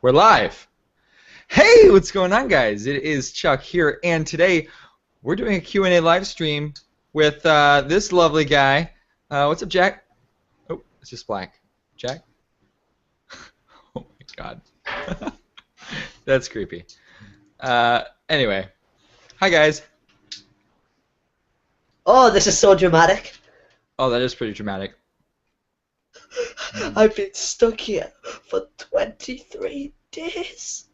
We're live. Hey, what's going on, guys? It is Chuck here, and today we're doing a Q&A live stream with this lovely guy. What's up, Jack? Oh, it's just black. Jack? Oh my God. That's creepy. Anyway, hi guys. Oh, this is so dramatic. Oh, that is pretty dramatic. I've been stuck here for 23 days.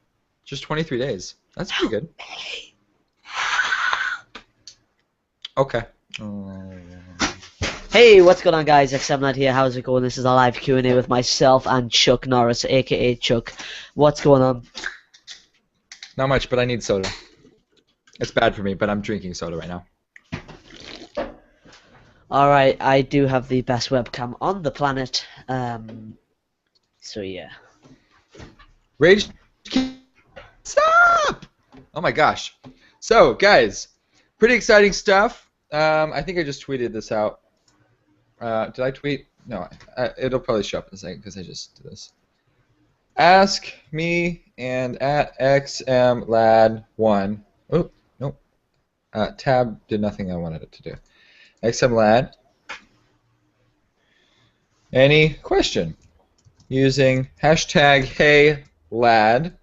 Just 23 days. That's pretty good. Hey. Okay. Hey, what's going on, guys? xMLAD here. How's it going? This is a live Q&A with myself and Chuck Norris, aka Chuck. What's going on? Not much, but I need soda. It's bad for me, but I'm drinking soda right now. Alright, I do have the best webcam on the planet. So yeah. Rage. Stop! Oh my gosh. So, guys, pretty exciting stuff. I think I just tweeted this out. Did I tweet? No, it'll probably show up in a second because I just did this. Ask me and at xMLAD1. Oh, nope. Tab did nothing I wanted it to do. xMLAD. Any question using hashtag heyaapl.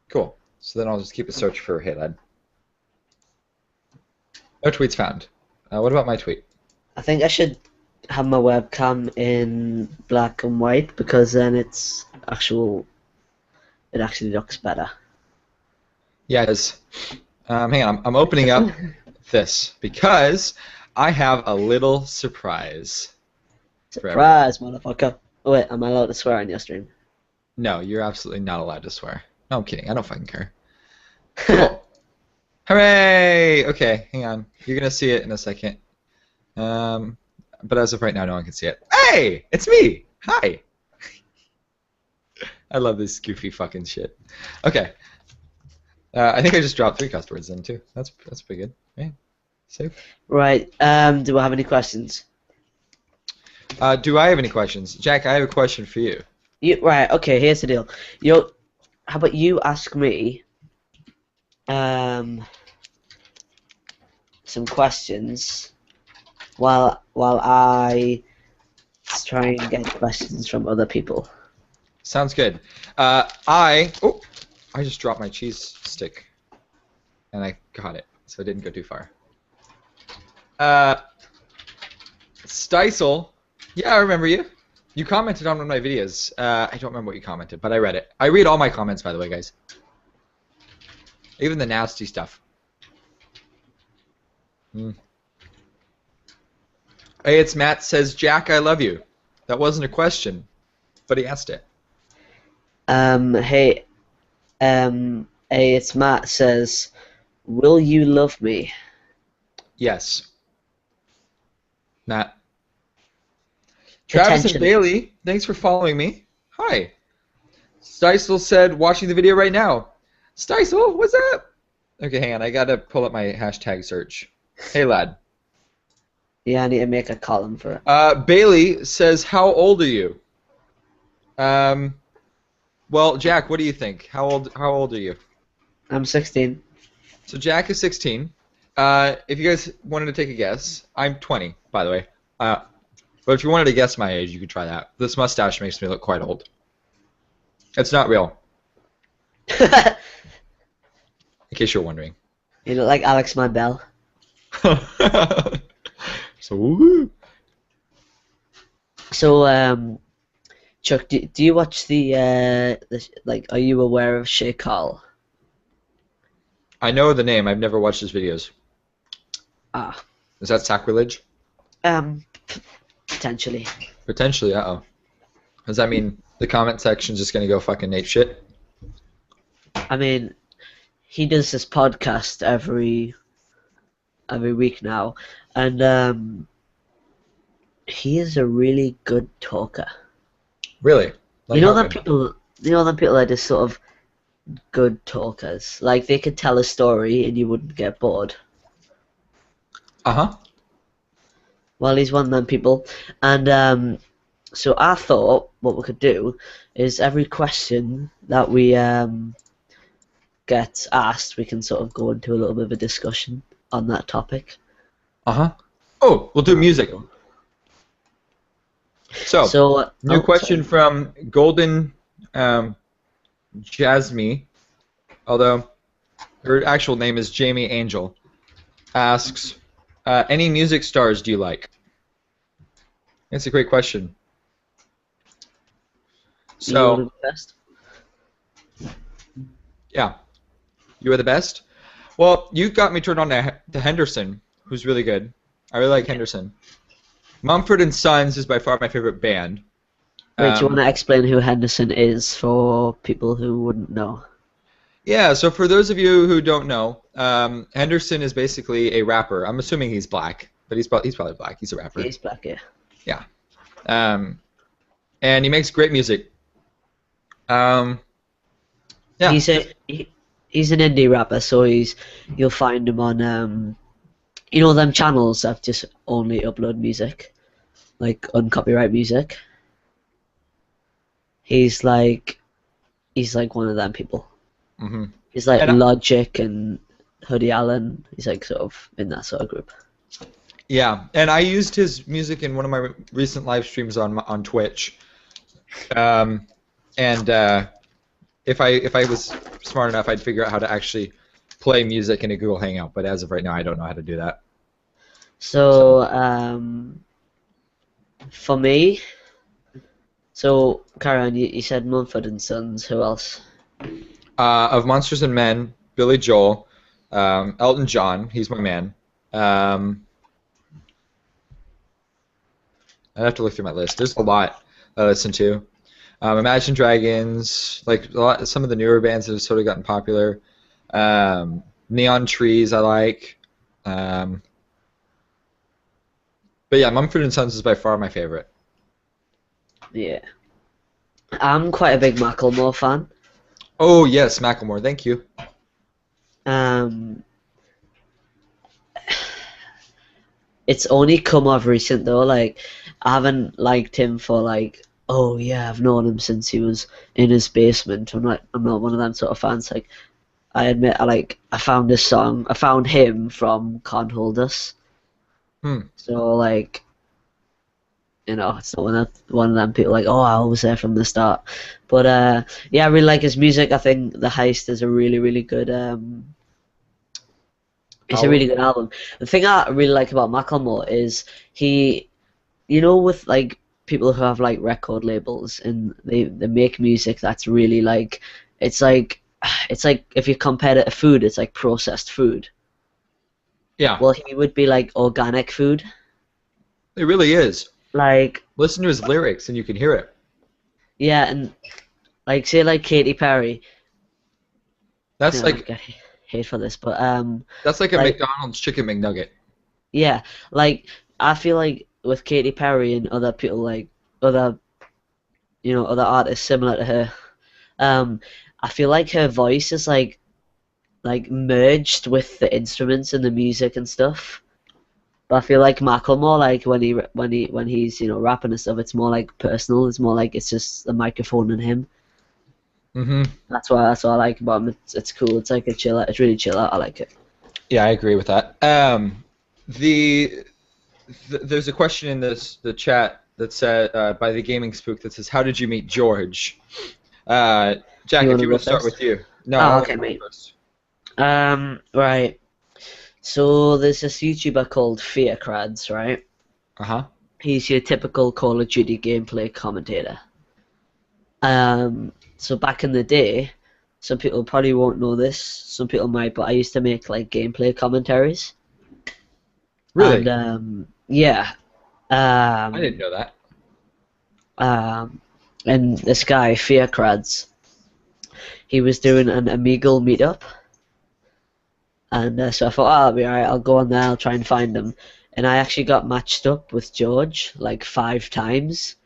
Cool. So then I'll just keep a search for heyaapl. No tweets found. What about my tweet? I think I should have my webcam in black and white because then it actually looks better. Yeah, it is. Hang on, I'm opening up this because I have a little surprise. Surprise, motherfucker. Oh, wait, am I allowed to swear on your stream? No, you're absolutely not allowed to swear. No, I'm kidding. I don't fucking care. Cool. Hooray! Okay, hang on. You're gonna see it in a second. But as of right now, no one can see it. Hey! It's me! Hi! I love this goofy fucking shit. Okay. I think I just dropped 3 cuss words in too. That's pretty good. Right? Safe. Right. Do I have any questions? Do I have any questions? Jack, I have a question for you. Right. Okay. Here's the deal. How about you ask me some questions while I try and get questions from other people. Sounds good. I just dropped my cheese stick, and I got it, so it didn't go too far. Steisel, yeah, I remember you. You commented on one of my videos. I don't remember what you commented, but I read it. I read all my comments, by the way, guys. Even the nasty stuff. Hey, it's Matt says, Jack, I love you. That wasn't a question, but he asked it. Hey, it's Matt says, will you love me? Yes. Matt. Travis and Bailey, thanks for following me. Hi. Steisel said, watching the video right now. Steisel, what's up? Okay, hang on. I gotta pull up my hashtag search. Hey, lad. Yeah, I need to make a column for it. Bailey says, how old are you? Well, Jack, what do you think? How old are you? I'm 16. So Jack is 16. If you guys wanted to take a guess, I'm 20, by the way. But if you wanted to guess my age, you could try that. This mustache makes me look quite old. It's not real. In case you're wondering. You look like Alex Mandel. So, Chuck, do you watch the are you aware of Shay Call? I know the name. I've never watched his videos. Ah. Is that sacrilege? Potentially. Potentially, uh-oh. Does that mean the comment section's just gonna go fucking ape shit? I mean, he does this podcast every week now, and he is a really good talker. Really? Like, you know them people are just sort of good talkers. Like, they could tell a story and you wouldn't get bored. Uh-huh. Well, he's one of them people, and So I thought what we could do is every question that we get asked, we can sort of go into a little bit of a discussion on that topic. Uh-huh. Oh, we'll do music. So, So, new oh, question sorry. from Golden Jasmine, although her actual name is Jamie Angel, asks, any music stars do you like? That's a great question. You want to So, go first? yeah, you are the best. Well, you got me turned on to Henderson, who's really good. I really like Yeah. Henderson. Mumford and Sons is by far my favorite band. Wait, do you want Um, to explain who Henderson is for people who wouldn't know? yeah, so for those of you who don't know, Henderson is basically a rapper. I'm assuming he's black, but he's probably black. He's a rapper. He's black, yeah. Yeah. Um, and he makes great music. Um, yeah, He's a he's an indie rapper, so you'll find him on you know them channels that just only upload music, like uncopyright music. He's like he's like one of them people. hmm He's like and Logic and Hoodie Allen. He's like sort of in that sort of group. yeah, and I used his music in one of my recent live streams on Twitch. Um, and if I was smart enough, I'd figure out how to actually play music in a Google Hangout. But as of right now, I don't know how to do that. So, So for me, so Karen, you said Mumford and Sons. Who else? of Monsters and Men, Billy Joel, Elton John, he's my man. Um, I have to look through my list. There's a lot I listen to. Imagine Dragons, like some of the newer bands that have sort of gotten popular. Neon Trees, I like. Um, but yeah, Mumford and Sons is by far my favorite. Yeah, I'm quite a big Macklemore fan. Oh yes, Macklemore. Thank you. Um, it's only come of recent though. Like, I haven't liked him for like, oh yeah, I've known him since he was in his basement. I'm not one of them sort of fans. Like, I admit, I found this song, I found him from Can't Hold Us. Hmm. So like, it's not one of them people like, oh, I was there from the start. But yeah, I really like his music. I think The Heist is a really, really good. It's a really Album. good album. The thing I really like about Macklemore is he, with like people who have like record labels and they make music that's really like, it's like, it's like if you compare it to food, it's like processed food. Yeah, Well, he would be like organic food. it really is. Like, Listen to his lyrics and you can hear it. yeah, and like say like Katy Perry. That's I like get hate for this, but that's like a like McDonald's chicken McNugget. yeah, like I feel like with Katy Perry and other people like other other artists similar to her, um, I feel like her voice is like merged with the instruments and the music and stuff. But I feel like Macklemore, like when he's rapping and stuff, it's more like personal. It's more like it's just a microphone and him. hmm That's what I like about him. It's cool. It's like a chill out. It's really chill out. I like it. Yeah, I agree with that. The, there's a question in the chat that said by the gaming spook that says, "How did you meet George?" Jack, You if want to you go want to start first? with you. No, I Oh, want okay, to go mate. first. Right. So there's this YouTuber called Fearcrads, right? Uh-huh. He's your typical Call of Duty gameplay commentator. So back in the day, some people probably won't know this, some people might, but I used to make like gameplay commentaries. And Really? yeah, I didn't um, know that. um, and this guy Fearcrads, he was doing an Omegle meetup, and so I thought, oh, I'll be alright. I'll go on there. I'll try and find him. And I actually got matched up with George like 5 times,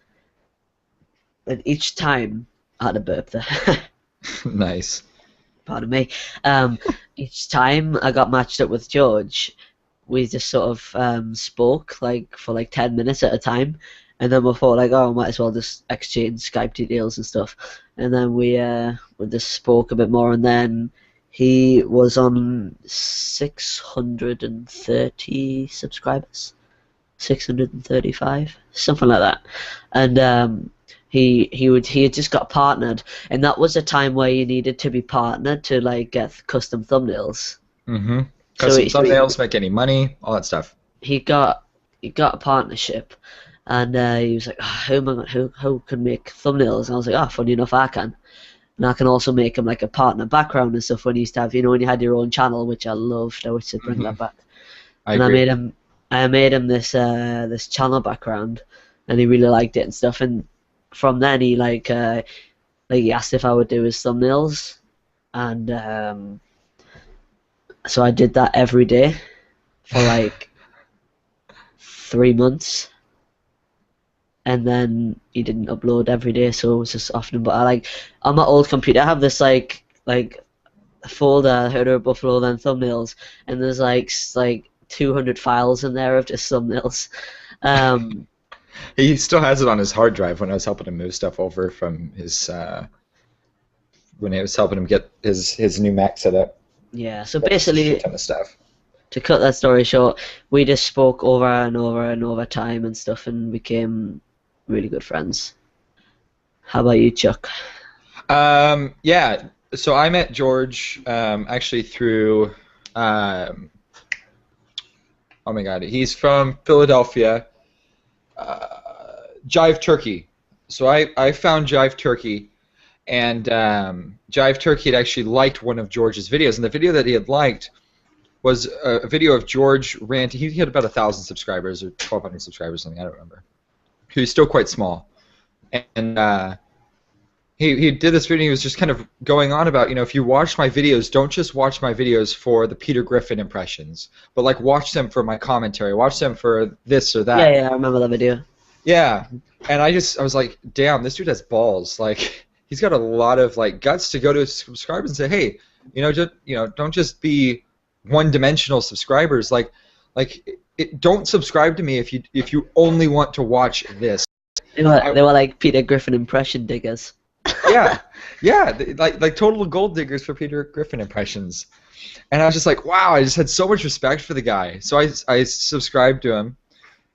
and each time I had a burp there. Nice. Pardon me. Each time I got matched up with George, we just sort of spoke like for like 10 minutes at a time, And then we thought like, oh, might as well just exchange Skype details and stuff. And then we just spoke a bit more, and then he was on 630 subscribers, 635, something like that. And he had just got partnered, and that was a time where you needed to be partnered to like get custom thumbnails. Mm-hmm. So, Custom so thumbnails, make any money, all that stuff. he got a partnership, and he was like, oh, who can make thumbnails? And I was like, oh, funny enough, I can. And I can also make him like a partner background and stuff when you used to have, when you had your own channel, which I loved. I wish to bring that back. I And agree. I made him this this channel background, and he really liked it and stuff. And from then he he asked if I would do his thumbnails, and so I did that every day for like 3 months. And then he didn't upload every day, so it was just often. But I like on my old computer, I have this like folder, header, buffalo, then thumbnails, and there's like 200 files in there of just thumbnails. He still has it on his hard drive when I was helping him move stuff over from his when I was helping him get his new Mac set up. Yeah, so That's a basically, shit ton of stuff. to cut that story short, we just spoke over and over and over time and stuff, and became really good friends. How about you, Chuck? Yeah. So I met George actually through. Oh my God, he's from Philadelphia. Jive Turkey. So I found Jive Turkey, and Jive Turkey had actually liked one of George's videos, and the video that he had liked was a video of George ranting. He had about 1,000 subscribers or 1,200 subscribers, something, I don't remember. He was still quite small, and he did this video. He was just kind of going on about, if you watch my videos, don't just watch my videos for the Peter Griffin impressions, but like watch them for my commentary, watch them for this or that. Yeah, I remember that video. Yeah, and I was like, damn, this dude has balls. Like, he's got a lot of like guts to go to his subscribers and say, hey, don't just be one-dimensional subscribers. Don't subscribe to me if you only want to watch this. They were like Peter Griffin impression diggers. Yeah, like total gold diggers for Peter Griffin impressions. And I was just like, wow, I just had so much respect for the guy. So I subscribed to him.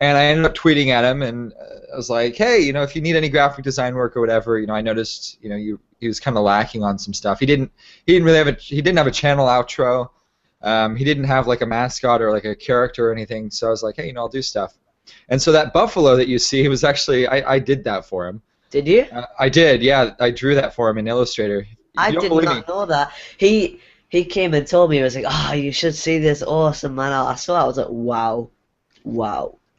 And I ended up tweeting at him, and I was like, "Hey, if you need any graphic design work or whatever, I noticed, he was kind of lacking on some stuff. He didn't have a channel outro. He didn't have like a mascot or like a character or anything. So I was like, hey, I'll do stuff. And so that buffalo that you see was actually I did that for him. Did you? I did, yeah. I drew that for him in Illustrator. I did not know that. He came and told me, he was like, "Oh, you should see this awesome man." I saw it, I was like, wow.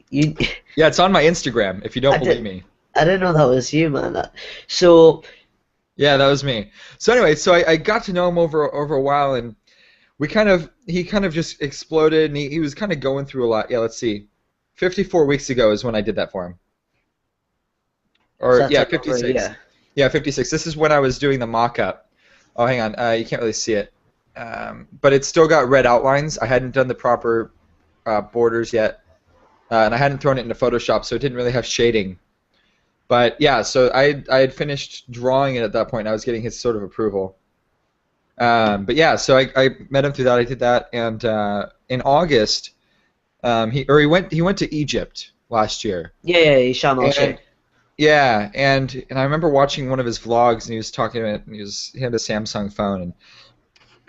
Yeah, it's on my Instagram if you don't believe me. I didn't know that was you, man. So yeah, that was me. So anyway, so I got to know him over a while, and he kind of just exploded, and he was kind of going through a lot. Yeah, let's see. 54 weeks ago is when I did that for him. Or yeah, 56. Yeah, 56. This is when I was doing the mock-up. Oh, hang on. You can't really see it. But it's still got red outlines. I hadn't done the proper borders yet. And I hadn't thrown it into Photoshop, so it didn't really have shading. But yeah, so I had finished drawing it at that point, and I was getting his sort of approval. But yeah, so I met him through that. I did that, and in August, he went to Egypt last year. Yeah, he shot my shit. Yeah, and I remember watching one of his vlogs, and he was talking about it, and he had a Samsung phone, and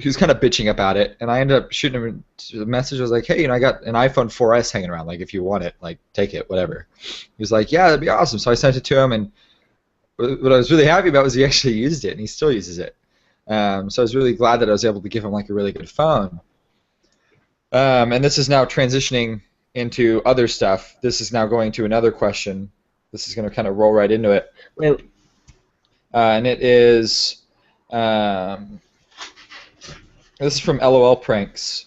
he was kind of bitching about it, and I ended up shooting him a message. I was like, hey, I got an iPhone 4S hanging around. Like, if you want it, like, take it, whatever. He was like, yeah, that'd be awesome. So I sent it to him, and what I was really happy about was he actually used it, and he still uses it. So I was really glad that I was able to give him like a really good phone. And this is now transitioning into other stuff. This is now going to another question. This is going to kind of roll right into it. Wait. And it is. This is from LOL Pranks.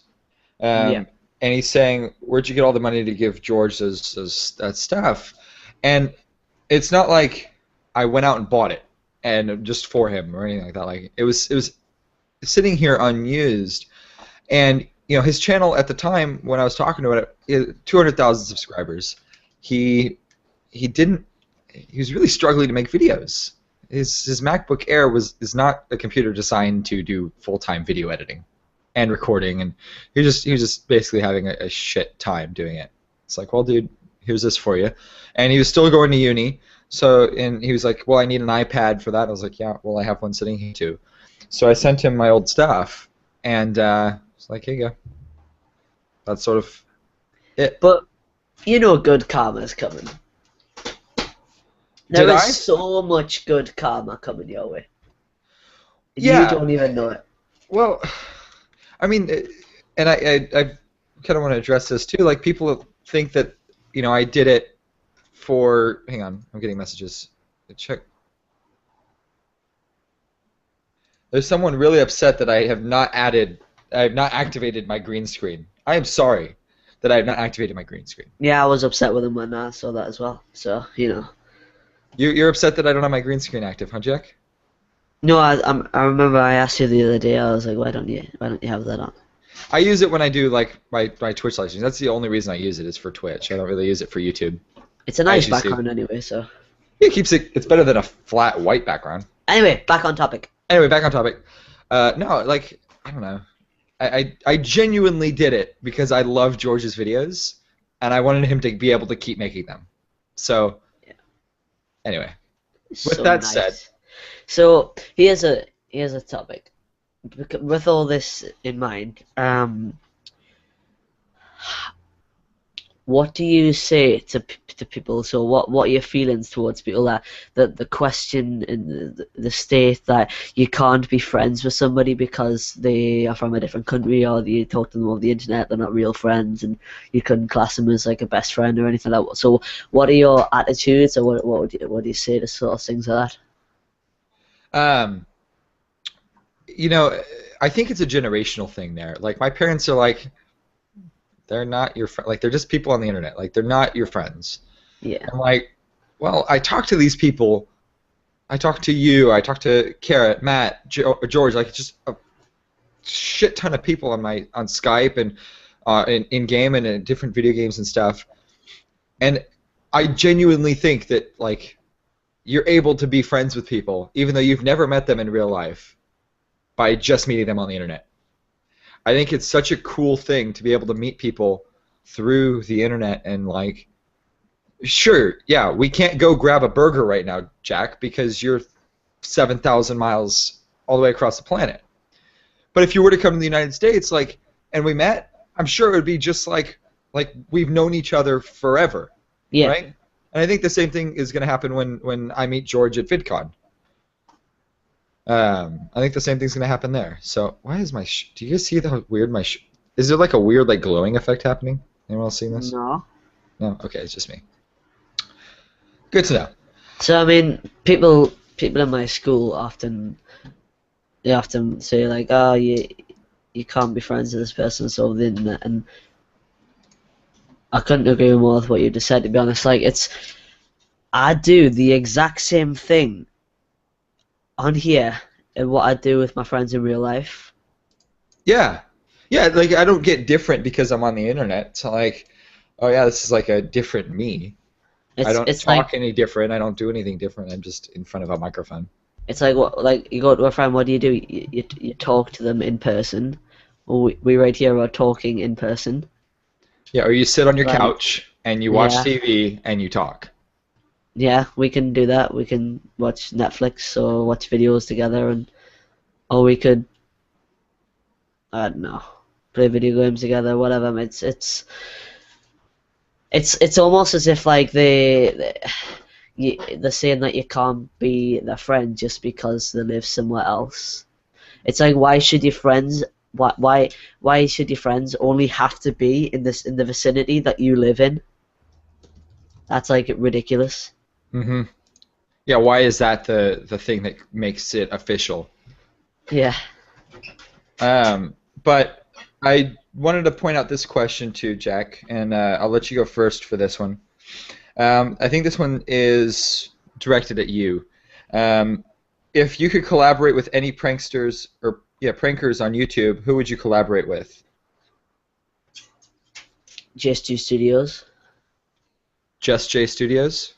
Yeah. And he's saying, where'd you get all the money to give George that stuff? And it's not like I went out and bought it and just for him or anything like that. Like it was sitting here unused. And his channel at the time when I was talking about it, 200,000 subscribers. He he didn't. He was really struggling to make videos. His MacBook Air is not a computer designed to do full-time video editing and recording, and he was just basically having a shit time doing it. It's like, well, dude, here's this for you. And he was still going to uni, and he was like, well, I need an iPad for that. I was like, yeah, well, I have one sitting here too. So I sent him my old stuff, and it's like, here you go. That's sort of it. But you know, good karma's coming. There is so much good karma coming your way. Yeah. You don't even know it. Well, I mean, and I kind of want to address this too. Like, people think that, I did it for. Hang on, I'm getting messages. Check. There's someone really upset that I have not activated my green screen. I am sorry that I have not activated my green screen. Yeah, I was upset with him when I saw that as well. So, You're upset that I don't have my green screen active, huh, Jack? No, I remember I asked you the other day. I was like, why don't you have that on? I use it when I do like my Twitch live streams. That's the only reason I use it, is for Twitch. I don't really use it for YouTube. It's a nice background anyway, so. Yeah, it keeps it. It's better than a flat white background. Anyway, back on topic. No, like, I don't know. I genuinely did it because I love George's videos, and I wanted him to be able to keep making them. So, yeah. Anyway, with that said. So here's a topic. With all this in mind, what do you say to people? So what are your feelings towards people that the question in the state that you can't be friends with somebody because they are from a different country, or you talk to them over the internet, they're not real friends, and you couldn't class them as like a best friend or anything like that. So what are your attitudes, or what do you say to sort of things like that? I think it's a generational thing there. Like, my parents are like, they're not your friend. Like, they're just people on the internet. Like, they're not your friends. Yeah. I'm like, well, I talk to these people. I talk to you. I talk to Carrot, Matt, George. Like, just a shit ton of people on Skype and in game and in different video games and stuff. And I genuinely think that, like, you're able to be friends with people even though you've never met them in real life by just meeting them on the internet. I think it's such a cool thing to be able to meet people through the internet, and, like, sure, yeah, we can't go grab a burger right now, Jack, because you're 7,000 miles all the way across the planet. But if you were to come to the United States, like, and we met, I'm sure it would be just like we've known each other forever. Yeah. Right? And I think the same thing is going to happen when I meet George at VidCon. I think the same thing's going to happen there. So why is my do you guys see how weird my is there like a weird like glowing effect happening? Anyone else seeing this? No. No? Okay, it's just me. Good to know. So, I mean, people in my school often say, like, oh, you can't be friends with this person over the internet, and I couldn't agree more with what you just said, to be honest. Like, I do the exact same thing on here and what I do with my friends in real life. Yeah. Yeah, like, I don't get different because I'm on the internet. It's like, oh yeah, this is like a different me. I don't talk any different. I don't do anything different. I'm just in front of a microphone. It's like, what, like, you go to a friend, what do? You talk to them in person. Or we right here are talking in person. Yeah, or you sit on your couch and you watch TV and you talk. Yeah, we can do that. We can watch Netflix or watch videos together, or we could, I don't know, play video games together, whatever. It's almost as if, like, they're saying that you can't be their friend just because they live somewhere else. It's like, why should your friends only have to be in the vicinity that you live in? That's, like, ridiculous. Mm-hmm. Yeah, why is that the thing that makes it official? Yeah. But I wanted to point out this question too, Jack, and I'll let you go first for this one. I think this one is directed at you. If you could collaborate with any pranksters or prankers on YouTube, who would you collaborate with? Just Two Studios. Just J Studios?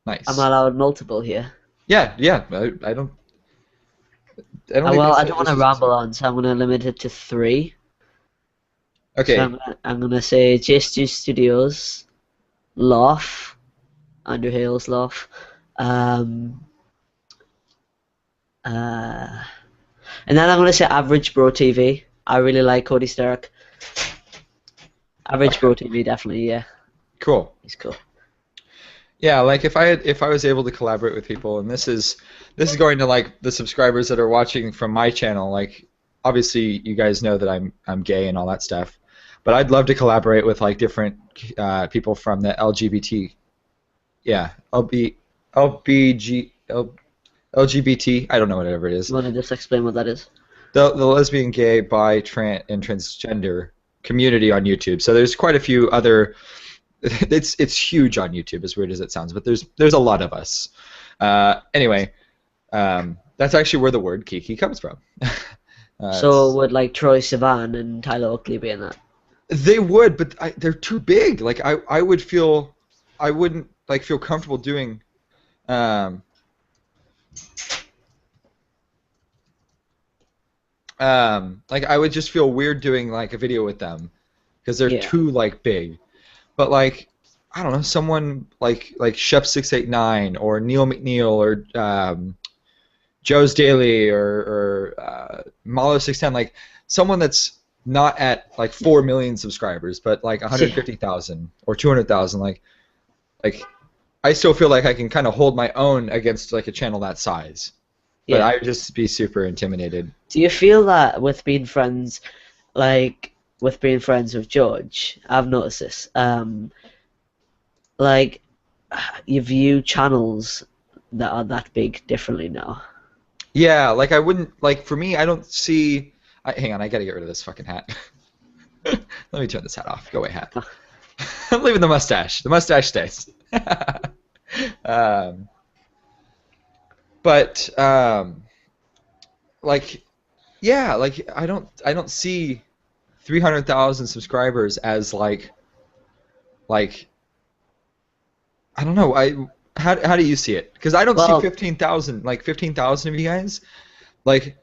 I'm Nice. allowed multiple here. Yeah, yeah. I don't think they Well, I said don't want just to a ramble specific. on, so I'm gonna limit it to three. So Okay. I'm gonna say J Studios, Loft, Andrew Hale's Loft, um, uh, and then I'm gonna say Average Bro TV. I really like Cody Stark. Average Okay. Bro TV, definitely, yeah, Cool. he's cool. Yeah, like if I was able to collaborate with people, and this is going to like the subscribers that are watching from my channel. Like, obviously, you guys know that I'm gay and all that stuff, but I'd love to collaborate with like different people from the LGBT. Yeah, LBG, LGBT. I don't know whatever it is. You wanna just explain what that is? The lesbian, gay, bi, trans, and transgender community on YouTube. So there's quite a few other. It's huge on YouTube, as weird as it sounds, but there's a lot of us. Anyway, that's actually where the word Kiki comes from. So It's, would like Troy Sivan and Tyler Oakley be in that? they would, but they're too big. Like I would feel, I wouldn't like feel comfortable doing. Um, like I would just feel weird doing like a video with them because they're Yeah. too like big. But like I don't know, someone like Chef 689 or Neil McNeil or Joe's Daily or Malo 610, like someone that's not at like 4 million subscribers, but like Yeah. 150,000 or 200,000, like I still feel like I can kind of hold my own against like a channel that size. But Yeah. I would just be super intimidated. Do you feel that with being friends, like with being friends with George, I've noticed this. Like you view channels that are that big differently now. Yeah, like I wouldn't like for me. I don't see. Hang on, I gotta get rid of this fucking hat. Let me turn this hat off. Go away, hat. I'm leaving the mustache. The mustache stays. um, but like yeah, like I don't see 300,000 subscribers as like I don't know. How do you see it? Because I don't see Well, 15,000 like 15,000 of you guys. Like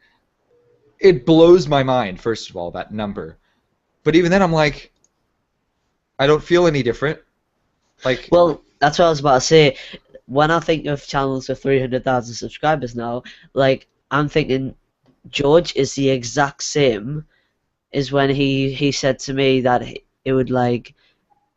it blows my mind. First of all, that number. But even then, I'm like I don't feel any different. Like that's what I was about to say. When I think of channels with 300,000 subscribers now, like I'm thinking George is the exact same as when he said to me that it would like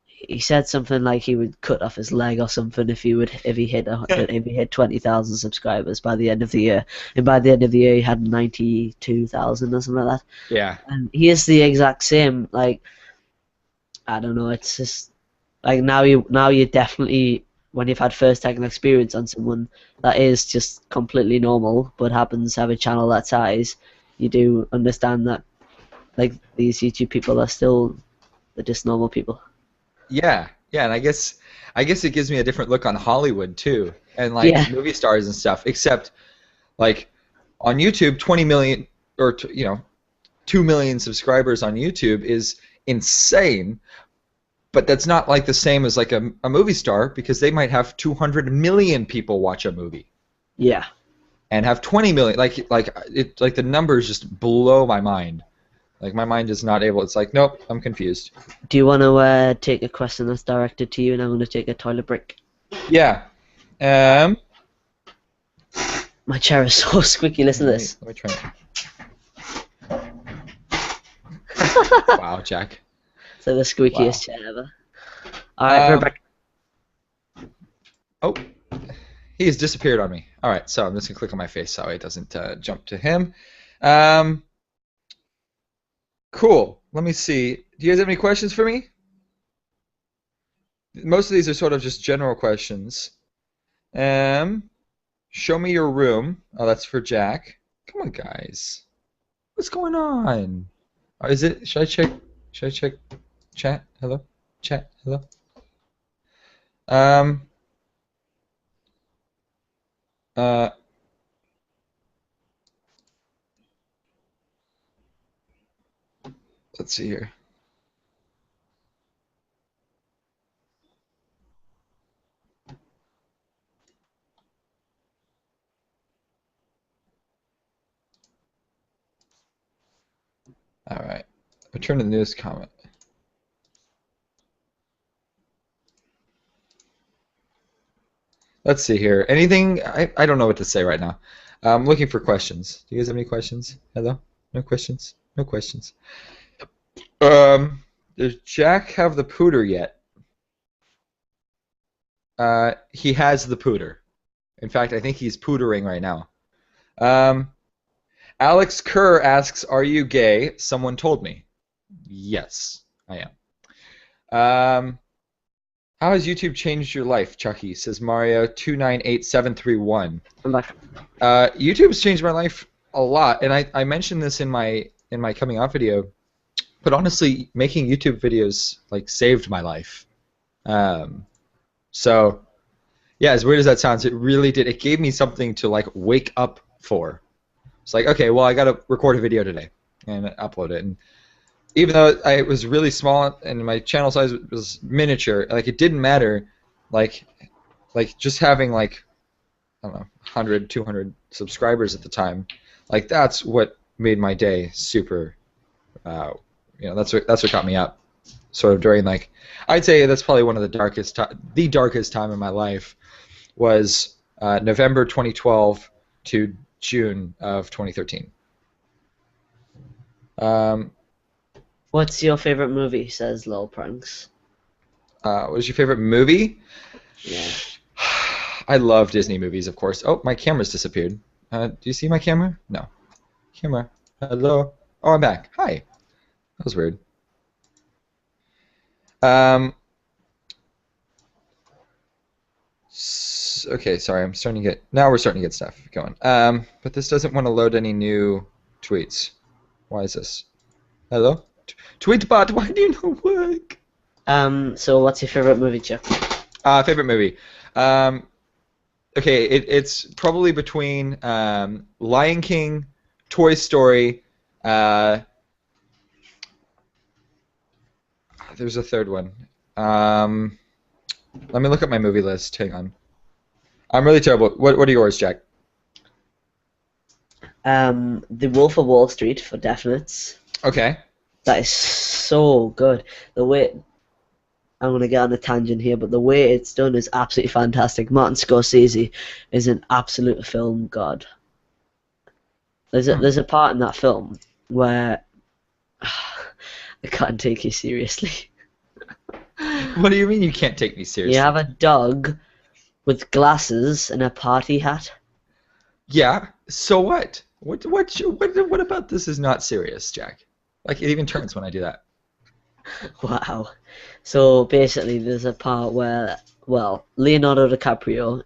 he said something like he would cut off his leg or something if he hit if he hit 20,000 subscribers by the end of the year, and by the end of the year he had 92,000 or something like that. yeah, And he is the exact same. Like I don't know, it's just like now you definitely when you've had first hand experience on someone that is just completely normal but happens to have a channel that size, you do understand that like these YouTube people are still they're just normal people. yeah, and I guess it gives me a different look on Hollywood too, and like Yeah, movie stars and stuff. Except like on YouTube, 20 million or 2 million subscribers on YouTube is insane. But that's not like the same as like a movie star because they might have 200 million people watch a movie yeah. and have 20 million. Like the numbers just blow my mind. Like my mind is not able. It's like nope, I'm confused. Do you want to take a question that's directed to you, and I'm going to take a toilet break? Yeah. Um. My chair is so squeaky. Listen to this. Let me try it. Wow, Jack. So the Wow. squeakiest chair ever. All right, Um. perfect. Oh, he has disappeared on me. All right, so I'm just gonna click on my face so it doesn't jump to him. Um. Cool. Let me see. Do you guys have any questions for me? Most of these are sort of just general questions. Um. Show me your room. Oh, that's for Jack. Come on, guys. What's going on? Is it? Should I check? Should I check? Chat. Hello. Chat. Hello. Um. Uh. Let's see here. Return to the newest comment. Let's see here. Anything? I don't know what to say right now. I'm looking for questions. Do you guys have any questions? Hello? No questions? No questions. Does Jack have the pooter yet? He has the pooter. In fact, I think he's pootering right now. Alex Kerr asks, "Are you gay?" Someone told me. Yes, I am. How has YouTube changed your life, Chucky? Says Mario298731. I'm back. YouTube's changed my life a lot, and I mentioned this in my coming out video. But honestly, making YouTube videos like saved my life. So yeah, as weird as that sounds, it really did. It gave me something to like wake up for. It's like, okay, well, I got to record a video today and upload it. And even though I was really small and my channel size was miniature, like it didn't matter. Like just having like, I don't know, 100, 200 subscribers at the time, like that's what made my day super. That's what got me up. Sort of during like, I'd say that's probably one of the darkest time in my life was November 2012 to June of 2013. What's your favorite movie? Says Lil Pranks. What was your favorite movie? Yeah. I love Disney movies, of course. Oh, my camera's disappeared. Do you see my camera? No. Camera. Hello. Oh, I'm back. Hi. That was weird. Okay, sorry. We're starting to get stuff going. But this doesn't want to load any new tweets. Why is this? Hello? Tweetbot, why do you not work? So what's your favorite movie, Chuck? Favorite movie. Okay, it's probably between Lion King, Toy Story. There's a third one. Let me look at my movie list. Hang on. I'm really terrible. What are yours, Jack? The Wolf of Wall Street for definites. Okay. That is so good. The way I'm gonna get on a tangent here, but the way it's done is absolutely fantastic. Martin Scorsese is an absolute film god. There's a part in that film where I can't take you seriously. What do you mean you can't take me seriously? You have a dog with glasses and a party hat. Yeah. So what? What about this is not serious, Jack? Like it even turns when I do that. Wow. So basically, there's a part where, well, Leonardo DiCaprio's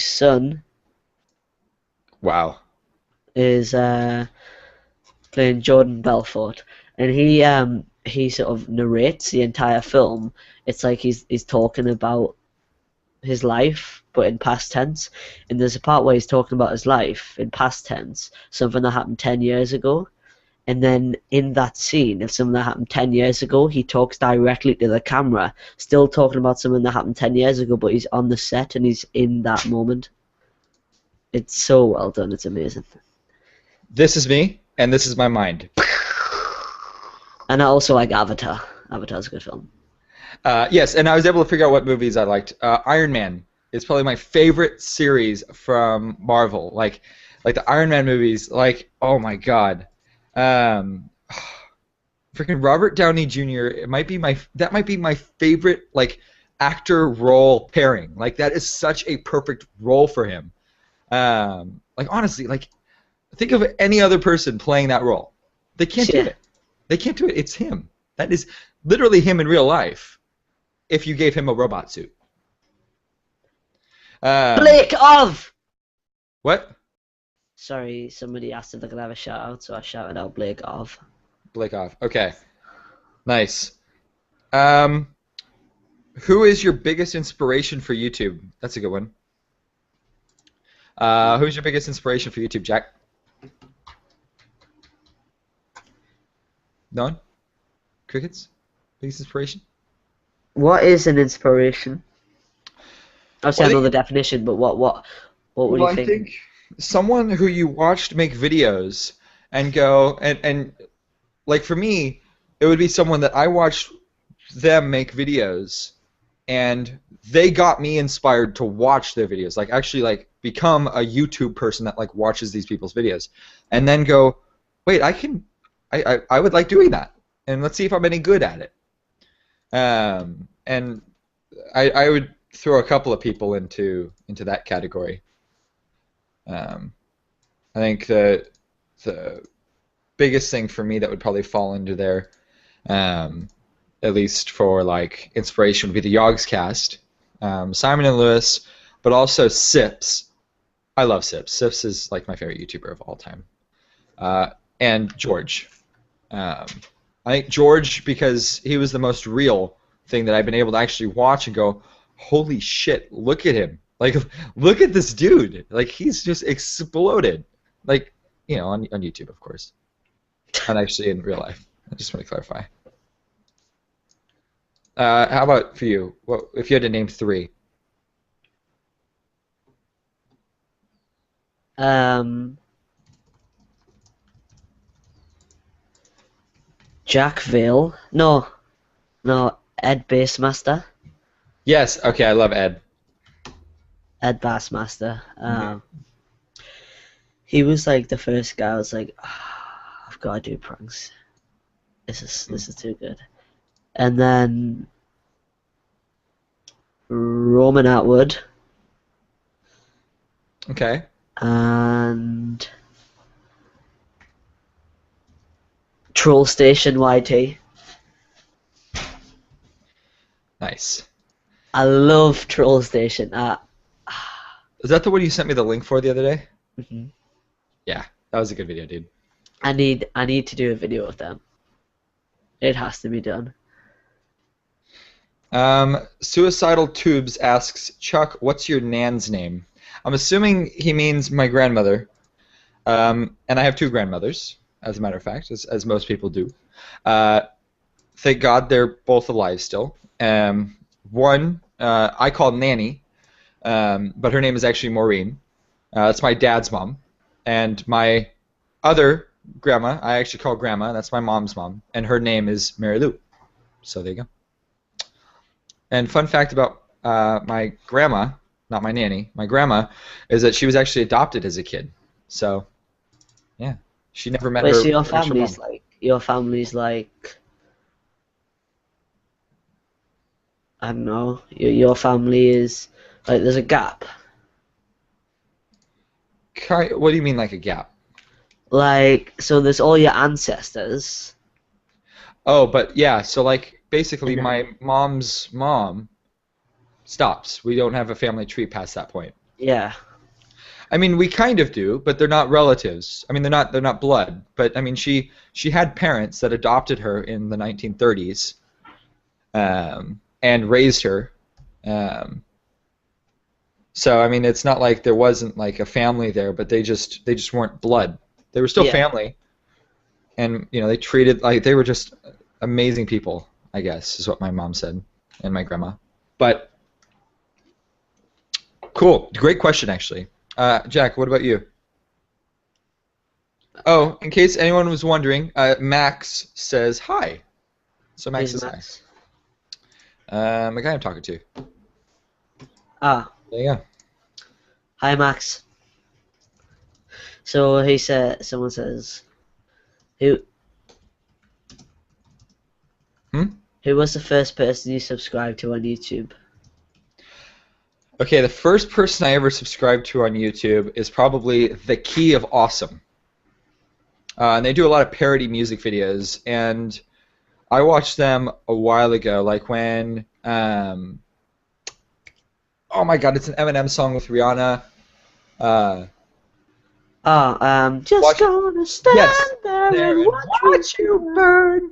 son. Wow. Is playing Jordan Belfort, and he sort of narrates the entire film. It's like he's talking about his life, but in past tense. And there's a part where he's talking about his life in past tense, something that happened 10 years ago. And then in that scene of something that happened 10 years ago, he talks directly to the camera, still talking about something that happened 10 years ago, but he's on the set and he's in that moment. It's so well done. It's amazing. This is me, and this is my mind. And I also like Avatar. Avatar's a good film. Yes, and I was able to figure out what movies I liked. Iron Man is probably my favorite series from Marvel. Like the Iron Man movies. Like, oh my god, freaking Robert Downey Jr. That might be my favorite like actor role pairing. Like that is such a perfect role for him. Like honestly, like think of any other person playing that role. They can't do it. They can't do it. It's him. That is literally him in real life. If you gave him a robot suit. Blake of. What? Sorry, somebody asked if they could have a shout out, so I shouted out Blake of. Blake off. Okay. Nice. Who is your biggest inspiration for YouTube? That's a good one. Who's your biggest inspiration for YouTube, Jack? No one? Crickets? Biggest inspiration? What is an inspiration? Obviously, I know the definition, but what would you think? I think someone who you watched make videos and go and like for me, it would be someone that I watched them make videos, and they got me inspired to watch their videos, like actually like become a YouTube person that like watches these people's videos, and then go, wait, I would like doing that, and let's see if I'm any good at it. And I would throw a couple of people into that category. Um, I think the biggest thing for me that would probably fall into there, um, at least for like inspiration, would be the Yogscast, Simon and Lewis, but also Sips. I love Sips. Sips is like my favorite YouTuber of all time, and George. Um, I think George, because he was the most real thing that I've been able to actually watch and go, holy shit, look at him. Like, look at this dude. Like, he's just exploded. Like, on YouTube, of course. Not actually in real life. I just want to clarify. How about for you? What if you had to name three? Jack Vale. No, no, Ed Bassmaster. Yes. Okay, I love Ed. Ed Bassmaster. Mhm. He was like the first guy I was like, I've got to do pranks. This is too good. And then Roman Atwood Okay. and Troll Station YT. Nice. I love Troll Station. Is that the one you sent me the link for the other day? Mhm. Yeah, that was a good video, dude. I need to do a video of them. It has to be done. Suicidal Tubes asks, Chuck, what's your nan's name? I'm assuming he means my grandmother. And I have two grandmothers, as a matter of fact, as most people do. Thank God they're both alive still. One I call Nanny, but her name is actually Maureen. That's my dad's mom. And my other grandma, I actually call Grandma. That's my mom's mom. And her name is Mary Lou. So there you go. And fun fact about my grandma, not my nanny, my grandma, is that she was actually adopted as a kid. So, yeah, she never met Wait, her so your actual mom. family's like I don't know. Your family is like there's a gap. What do you mean, like a gap? Like so, there's all your ancestors, Oh, but yeah, so like basically and my then mom's mom stops. We don't have a family tree past that point. yeah, I mean, we kind of do, but they're not relatives. I mean, they're not blood, but I mean, she had parents that adopted her in the 1930s, and raised her. Um, so I mean, it's not like there wasn't like a family there, but they just weren't blood. They were still yeah. family, and they treated like they were just amazing people. I guess is what my mom said, and my grandma. But cool, great question actually. Jack, what about you? Oh, in case anyone was wondering, Max says hi. So Max Who's says hi. Max? The guy I'm talking to. Ah, There you go. hi Max. So he said, someone says, who Hmm? who was the first person you subscribed to on YouTube? Okay, the first person I ever subscribed to on YouTube is probably The Key of Awesome. And they do a lot of parody music videos, and I watched them a while ago, like when, oh my God, it's an Eminem song with Rihanna. Uh, Just watch, gonna stand yes, there there and and watch you watch you burn. burn.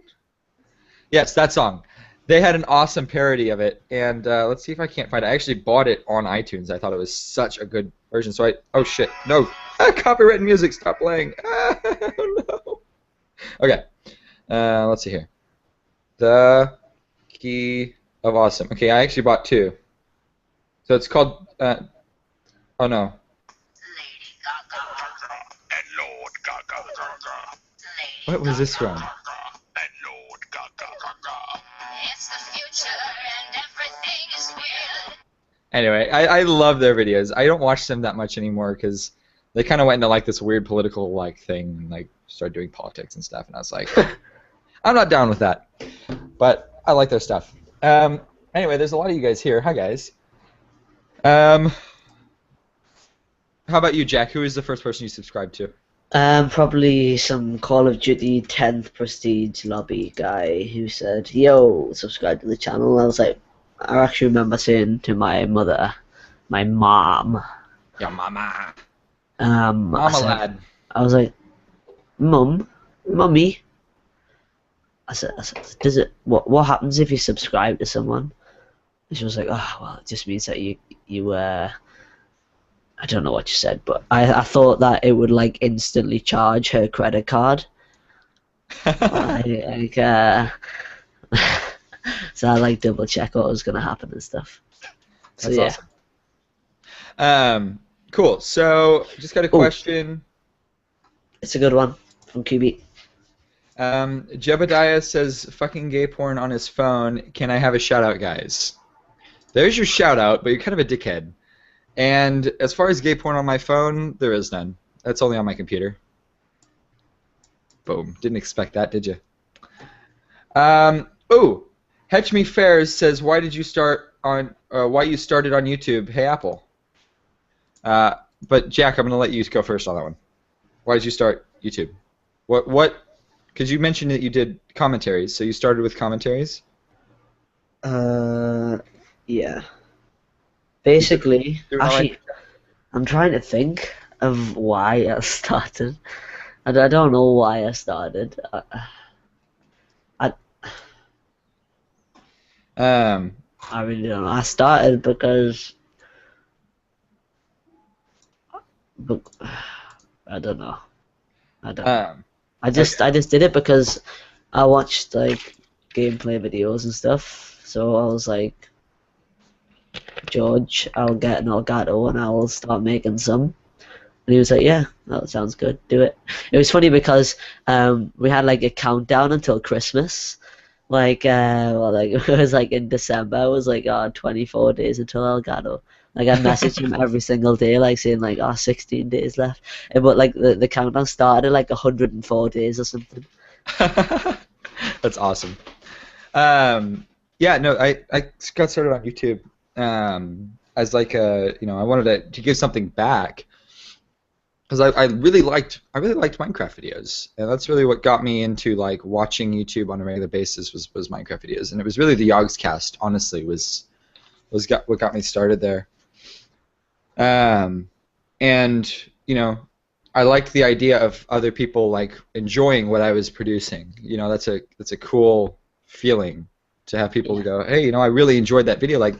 Yes, that song. They had an awesome parody of it, and let's see if I can't find it. I actually bought it on iTunes. I thought it was such a good version. So oh shit, no, copyrighted music, stop playing. Oh no. Okay, let's see here. The Key of Awesome. Okay, I actually bought two. So it's called. Oh no. Lady Gaga and Lord Gaga. What was this from? Anyway, I love their videos. I don't watch them that much anymore because they kind of went into like this weird political like thing and like started doing politics and stuff, and I was like, I'm not down with that. But I like their stuff. Anyway, there's a lot of you guys here. Hi guys. How about you, Jack? Who is the first person you subscribed to? Probably some Call of Duty 10th Prestige lobby guy who said, "Yo, subscribe to the channel." I was like, I actually remember saying to my mother, my mom, Your mama. I said, Lad. I was like, Mummy. I said, does it? What happens if you subscribe to someone? And she was like, oh, well, it just means that you I don't know what you said, but I thought that it would like instantly charge her credit card. Like, so I like double check what was gonna happen and stuff. So That's yeah. awesome. Cool. So just got a question. It's a good one from QB. Jebediah says, "Fucking gay porn on his phone. Can I have a shout out, guys?" There's your shout out, but you're kind of a dickhead. And as far as gay porn on my phone, there is none. That's only on my computer. Boom. Didn't expect that, did you? Oh, Hetch Me Fairs says, "Why did you start on? Why you started on YouTube? Hey Apple." But Jack, I'm gonna let you go first on that one. Why did you start YouTube? What? Because you mentioned that you did commentaries, so you started with commentaries. Yeah. Basically, actually, Like, I'm trying to think of why I started. I don't know why I started. I I really don't know. I started because I don't know. I don't. I just did it because I watched like gameplay videos and stuff. So I was like, George, I'll get an Elgato and I'll start making some. And he was like, yeah, that sounds good, do it. It was funny because we had like a countdown until Christmas. Like, it was like in December, it was like, 24 days until Elgato. Like, I messaged him every single day, like saying like, 16 days left. But like the countdown started like 104 days or something. That's awesome. Yeah, no, I got started on YouTube as like a, I wanted to give something back because I really liked Minecraft videos, and that's really what got me into like watching YouTube on a regular basis was Minecraft videos, and it was really the Yogscast, honestly, what got me started there. And I liked the idea of other people like enjoying what I was producing. That's a cool feeling to have people go, hey, I really enjoyed that video. Like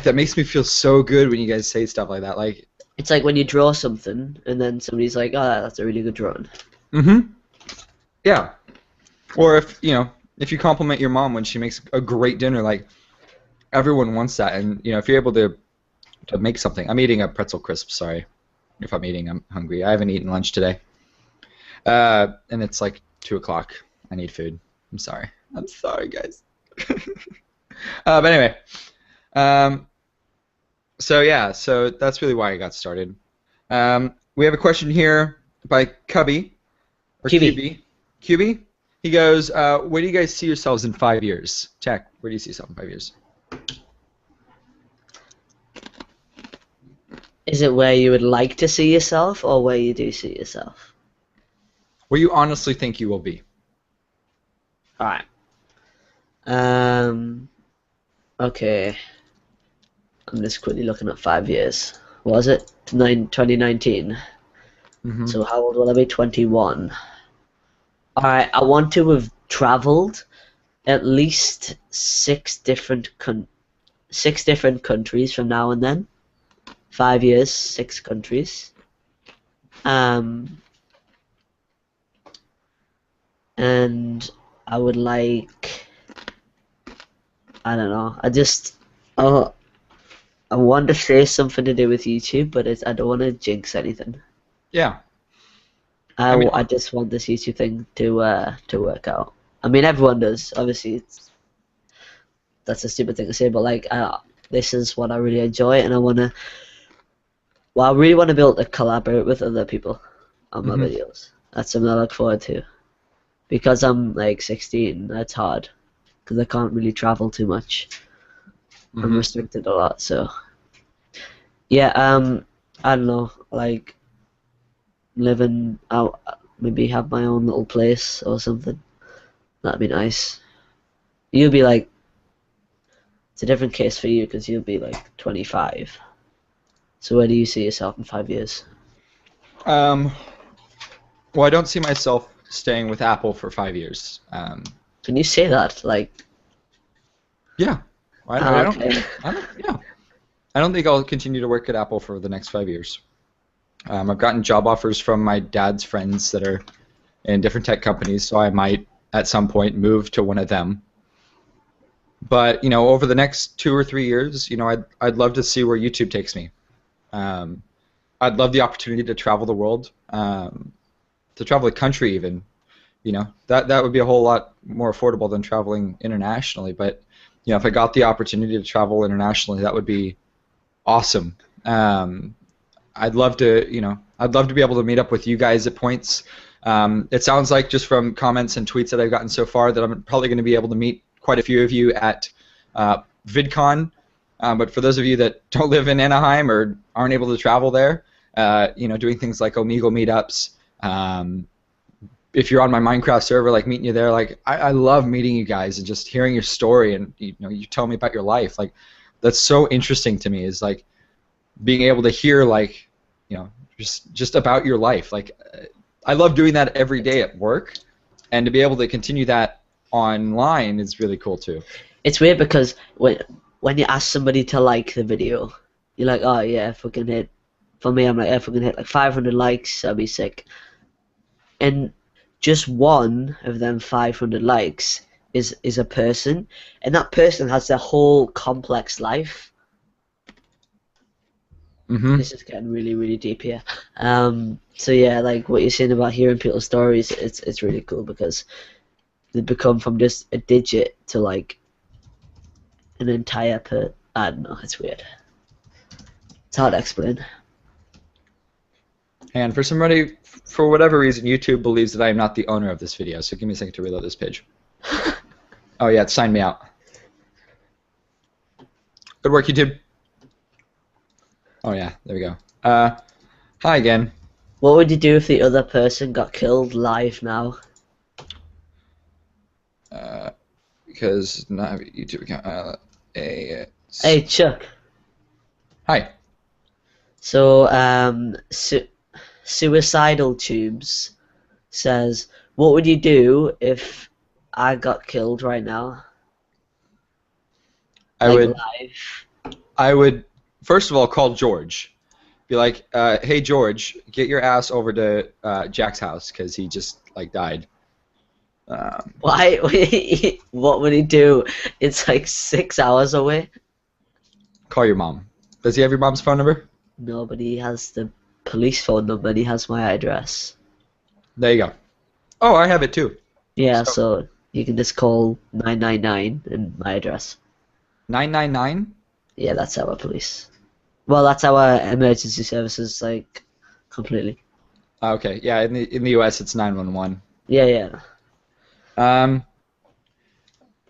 that makes me feel so good when you guys say stuff like that. Like it's like when you draw something and then somebody's like, oh, that's a really good drawing. Mm-hmm. Yeah. Or if you compliment your mom when she makes a great dinner, like everyone wants that, and if you're able to make something. I'm eating a pretzel crisp. Sorry, if I'm eating, I'm hungry. I haven't eaten lunch today, and it's like 2 o'clock. I need food. I'm sorry. I'm sorry, guys. But anyway, so that's really why I got started. We have a question here by Cubby or QB. QB. He goes, "Where do you guys see yourselves in 5 years?" Jack, where do you see yourself in 5 years? Is it where you would like to see yourself, or where you do see yourself? Where you honestly think you will be. All right. Okay. I'm just quickly looking at 5 years. What was it? 2019. Mm-hmm. So how old will I be? 21. All right. I want to have traveled at least six different countries from now and then. 5 years, 6 countries. And I would like, I don't know, I want to say something to do with YouTube, but I don't want to jinx anything. Yeah. I mean, I just want this YouTube thing to work out. I mean, everyone does. Obviously, that's a stupid thing to say, but like, this is what I really enjoy, and I wanna. Well, I really want to be able to collaborate with other people on my mhm, videos. That's something I look forward to. Because I'm like 16, that's hard. Because I can't really travel too much. I'm mhm. restricted a lot, so yeah. I don't know, like living out, maybe have my own little place or something. That'd be nice. You'll be like, it's a different case for you because you'll be like 25. So where do you see yourself in 5 years? Um, well, I don't see myself staying with Apple for 5 years. Can you say that? Like, Yeah, okay. yeah, I don't think I'll continue to work at Apple for the next 5 years. I've gotten job offers from my dad's friends that are in different tech companies, so I might at some point move to one of them. But over the next 2 or 3 years, I'd love to see where YouTube takes me. Um, I'd love the opportunity to travel the world, to travel the country even. That would be a whole lot more affordable than traveling internationally. But if I got the opportunity to travel internationally, that would be awesome. I'd love to be able to meet up with you guys at points. It sounds like just from comments and tweets that I've gotten so far that I'm probably going to be able to meet quite a few of you at VidCon. But for those of you that don't live in Anaheim or aren't able to travel there, doing things like Omegle meetups. If you're on my Minecraft server, like meeting you there, like I love meeting you guys and just hearing your story and you tell me about your life. Like that's so interesting to me. Is like being able to hear like just about your life. Like I love doing that every day at work, and to be able to continue that online is really cool too. It's weird because when you ask somebody to like the video, you're like, oh yeah, if we can hit. For me, I'm like, if we can hit like 500 likes, I'll be sick. And just one of them 500 likes is a person, and that person has their whole complex life. Hmm. This is getting really, really deep here. So yeah, like what you're saying about hearing people's stories, it's really cool because they become from just a digit to like an entire I don't know, it's weird. It's hard to explain. And for somebody, for whatever reason, YouTube believes that I am not the owner of this video. So give me a second to reload this page. Oh yeah, it signed me out. Good work, YouTube. Oh yeah, there we go. Hi again. What would you do if the other person got killed live now? Because not have a YouTube account. Hey Chuck. Hi. So suicidal tubes says, what would you do if I got killed right now? I Like would. live. I would first of all call George. Be like, hey George, get your ass over to Jack's house because he just like died. Why? What would he do? It's like 6 hours away. Call your mom. Does he have your mom's phone number? Nobody has the police phone number and he has my address. There you go. Oh, I have it too. Yeah, So so you can just call 999 and my address. 999. Yeah, that's our police. Well, that's our emergency services, like, completely. Okay, yeah. In the U.S. it's 911. Yeah, yeah. Oh,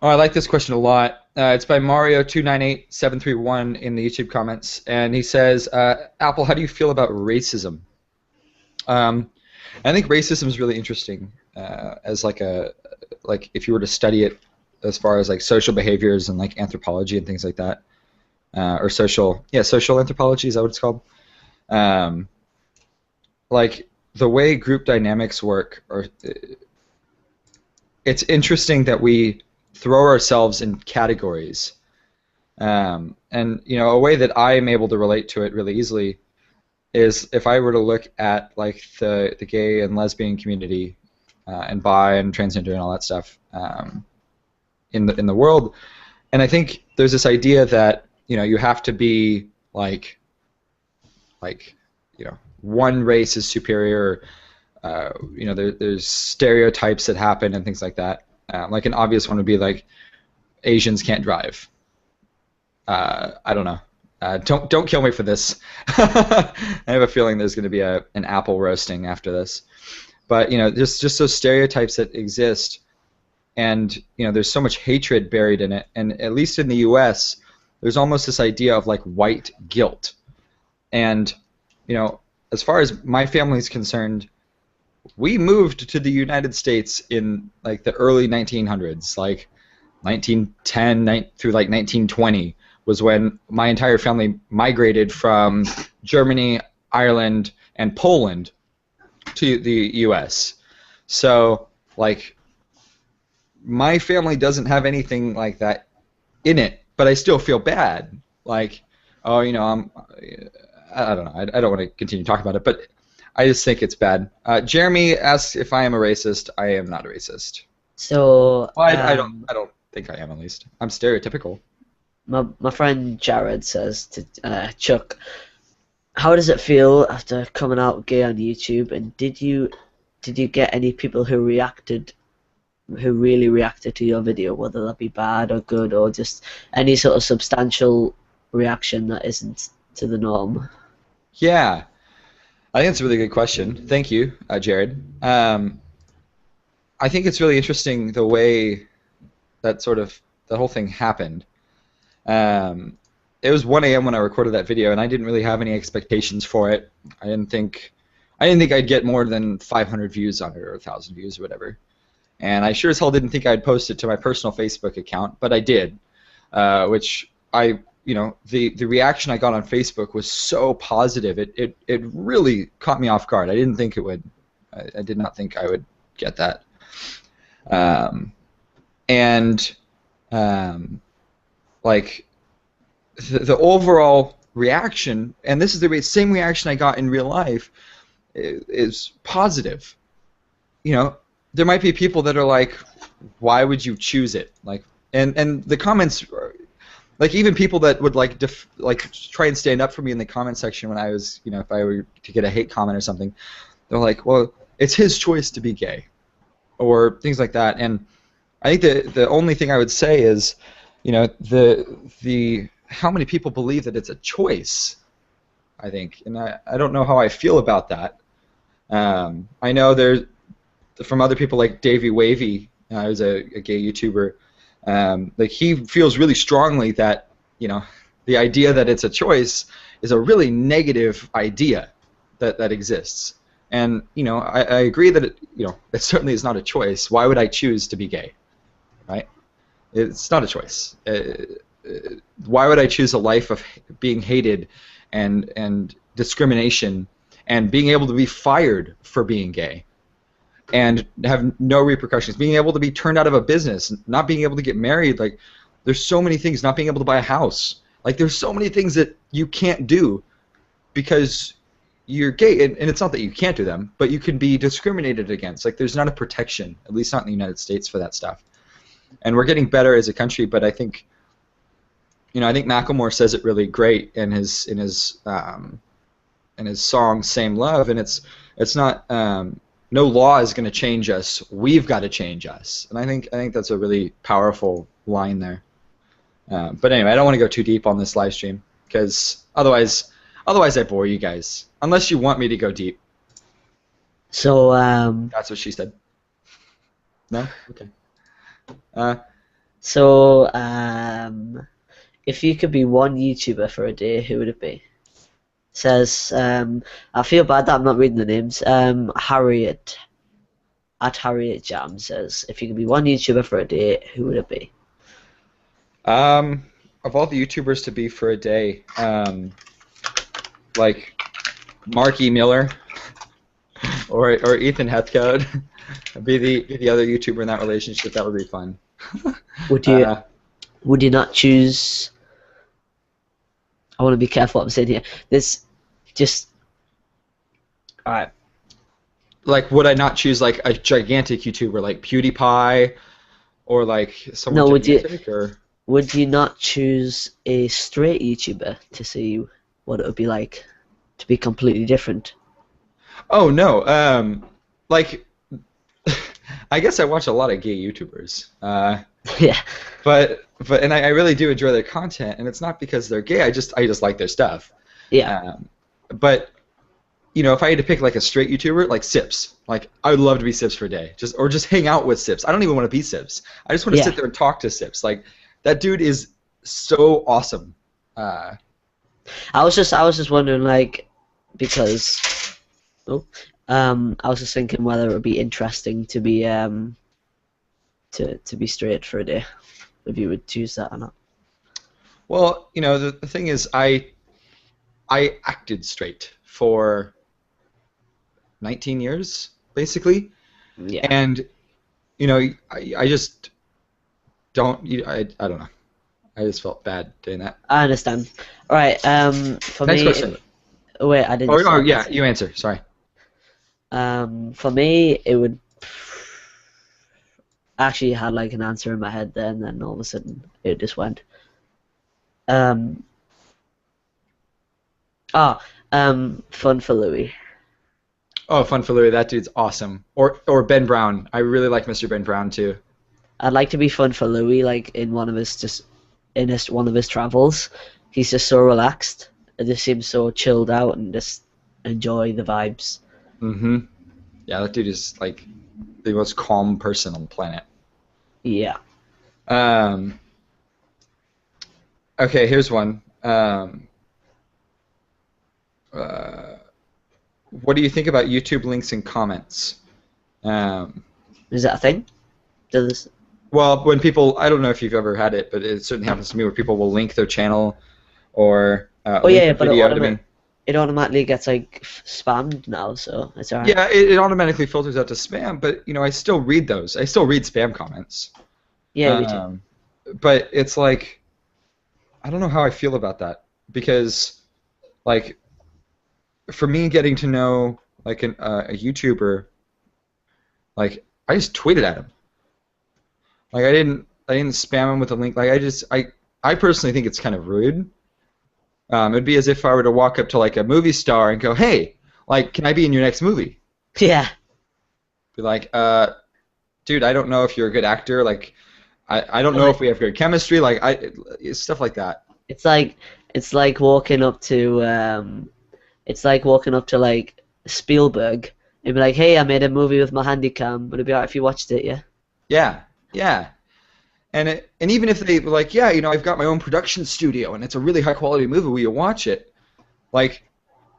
I like this question a lot. It's by Mario298731 in the YouTube comments, and he says, Apple, how do you feel about racism? I think racism is really interesting as like if you were to study it as far as like social behaviors and like anthropology and things like that, or social anthropology, is that what it's called? Like the way group dynamics work, or it's interesting that we throw ourselves in categories, and a way that I am able to relate to it really easily is if I were to look at like the gay and lesbian community, and bi and transgender and all that stuff, in the world, and I think there's this idea that you have to be like one race is superior, there's stereotypes that happen and things like that. Like an obvious one would be like Asians can't drive. I don't know. Don't kill me for this. I have a feeling there's going to be an apple roasting after this. But just those stereotypes that exist, and there's so much hatred buried in it. And at least in the U.S., there's almost this idea of like white guilt. And as far as my family is concerned, we moved to the United States in like the early 1900s, like 1910 through like 1920 was when my entire family migrated from Germany, Ireland, and Poland to the U.S. So like my family doesn't have anything like that in it, but I still feel bad. Like, oh, I don't know. I don't want to continue talking about it, but I just think it's bad. Jeremy asks if I am a racist. I am not a racist. So Well, I don't think I am, at least. I'm stereotypical. my friend Jared says to Chuck, how does it feel after coming out gay on YouTube? And did you get any people who really reacted to your video, whether that be bad or good, or just any sort of substantial reaction that isn't to the norm? Yeah, I think it's a really good question. Thank you, Jared. I think it's really interesting the way that that whole thing happened. It was 1 a.m. when I recorded that video, and I didn't really have any expectations for it. I didn't think I'd get more than 500 views on it, or 1,000 views or whatever. And I sure as hell didn't think I'd post it to my personal Facebook account, but I did. Which the reaction I got on Facebook was so positive. It really caught me off guard. I didn't think it would. I did not think I would get that. Like the overall reaction, and this is the same reaction I got in real life, is positive. There might be people that are like, why would you choose it? Like, and the comments, like even people that would like try and stand up for me in the comment section when I was, if I were to get a hate comment or something, they're like, well, it's his choice to be gay, or things like that. And I think the only thing I would say is, the how many people believe that it's a choice, I think, and I don't know how I feel about that. I know there's from other people like Davey Wavy, who's a gay YouTuber, like he feels really strongly that the idea that it's a choice is a really negative idea that exists. And I agree that it certainly is not a choice. Why would I choose to be gay, right? It's not a choice. Why would I choose a life of being hated and discrimination and being able to be fired for being gay and have no repercussions, being able to be turned out of a business, not being able to get married? Like, there's so many things, not being able to buy a house. Like, there's so many things that you can't do because you're gay, and it's not that you can't do them, but you can be discriminated against. Like, there's not a protection, at least not in the United States, for that stuff. And we're getting better as a country, but I think Macklemore says it really great in his song "Same Love," and it's not no law is going to change us. We've got to change us, and I think that's a really powerful line there. But anyway, I don't want to go too deep on this live stream because otherwise I bore you guys. Unless you want me to go deep. So that's what she said. No? Okay. If you could be one YouTuber for a day, who would it be? Says, I feel bad that I'm not reading the names. Harriet Jam says, if you could be one YouTuber for a day, who would it be? Of all the YouTubers to be for a day, like Mark E. Miller or Ethan Heathcote be the other YouTuber in that relationship. That would be fun. Would you not choose? I want to be careful what I'm saying here. Alright. Like, would I not choose like a gigantic YouTuber like PewDiePie, or like someone gigantic? Would you not choose a straight YouTuber to see what it would be like to be completely different? Oh no. like, I guess I watch a lot of gay YouTubers. Yeah, But I really do enjoy their content, and it's not because they're gay. I just like their stuff. yeah, Um, but if I had to pick like a straight YouTuber, like Sips, like I would love to be Sips for a day, just hang out with Sips. I don't even want to be Sips. I just want to yeah. sit there and talk to Sips. Like that dude is so awesome. I was just wondering, like, because oh, I was just thinking whether it would be interesting to be to be straight for a day, if you would choose that or not. Well, the thing is, I acted straight for 19 years, basically, Yeah, and I just I don't know. I just felt bad doing that. I understand. All right. For Next me, question. wait, I didn't Oh, start yeah, answering. you answer. Sorry. For me, it would actually had like an answer in my head then, and then all of a sudden it just went. Um, ah, Fun for Louis. Oh, Fun for Louie, that dude's awesome. Or Ben Brown. I really like Mr. Ben Brown too. I'd like to be Fun for Louis, like in one of his travels. He's just so relaxed. It just seems so chilled out and just enjoy the vibes. Mm-hmm. Yeah, that dude is like the most calm person on the planet. Yeah. Um, okay, here's one. Uh, what do you think about YouTube links and comments? Um, Is that a thing? Does well, when people, I don't know if you've ever had it, but it certainly happens to me where people will link their channel or Oh link yeah, a but video to me. it automatically gets like spammed now, so it's alright. Yeah, it automatically filters out to spam, but I still read those. I still read spam comments. Yeah, me too. Um, but it's like I don't know how I feel about that because like for me getting to know like a YouTuber, like I just tweeted at him. Like I didn't spam him with a link. Like I personally think it's kind of rude. It'd be as if I were to walk up to like a movie star and go, "Hey, like, can I be in your next movie?" Yeah, Be like, dude, I don't know if you're a good actor. Like, I don't and know if like we have good chemistry. Like, stuff like that. it's like it's like walking up to like Spielberg and be like, "Hey, I made a movie with my handycam. Would it be alright if you watched it?" Yeah. Yeah, yeah. And even if they were like, yeah, I've got my own production studio and it's a really high quality movie, will you watch it? Like,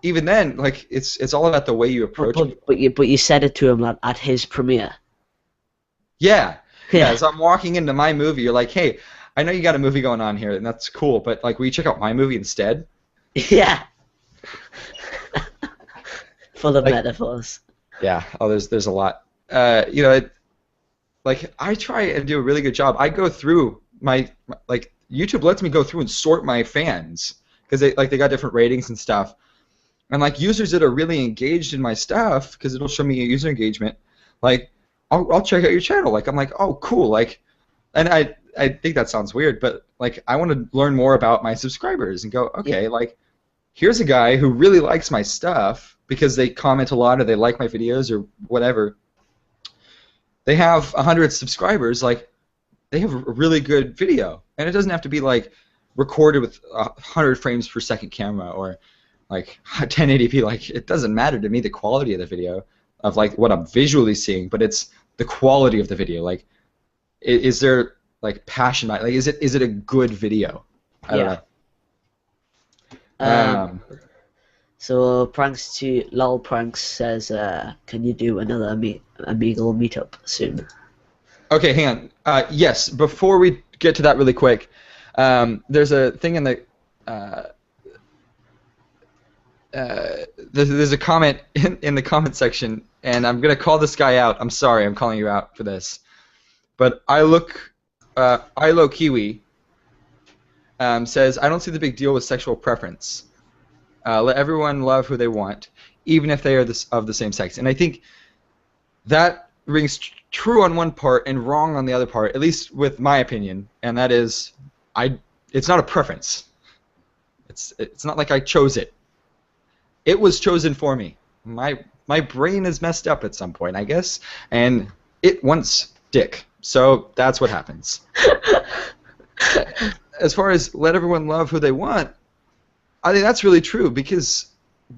even then, like, it's all about the way you But approach but people. but you said it to him at his premiere. Yeah, yeah. Yeah. As I'm walking into my movie, you're like, hey, I know you got a movie going on here, and that's cool, but like, will you check out my movie instead? Yeah. Full of Like, metaphors. yeah. Oh, there's a lot. Like I try and do a really good job. I go through like YouTube lets me go through and sort my fans because they got different ratings and stuff. And like users that are really engaged in my stuff because it'll show me a user engagement. Like I'll check out your channel. Like I'm like, oh cool. Like, and I think that sounds weird, but like I want to learn more about my subscribers and go, Yeah. okay, like here's a guy who really likes my stuff because they comment a lot or they like my videos or whatever. They have 100 subscribers. Like they have a really good video, and it doesn't have to be like recorded with 100 frames per second camera or like 1080p. Like it doesn't matter to me the quality of the video of like what I'm visually seeing, but it's the quality of the video. Like is there like passion behind, like is it a good video? I don't Yeah. know. Um. Um, So Pranks to Lol Pranks says, "Can you do another Amigal meetup soon?" okay, hang on. Yes, before we get to that really quick, there's a thing in the uh, there's a comment in the comment section, and I'm gonna call this guy out. I'm sorry, I'm calling you out for this. But I low Kiwi says I don't see the big deal with sexual preference. Let everyone love who they want, even if they are of the same sex. And I think that rings true on one part and wrong on the other part, at least with my opinion. And that is, it's not a preference. It's not like I chose it. It was chosen for me. my brain is messed up at some point, I guess, and it wants dick. So that's what happens. As far as let everyone love who they want, I think that's really true, because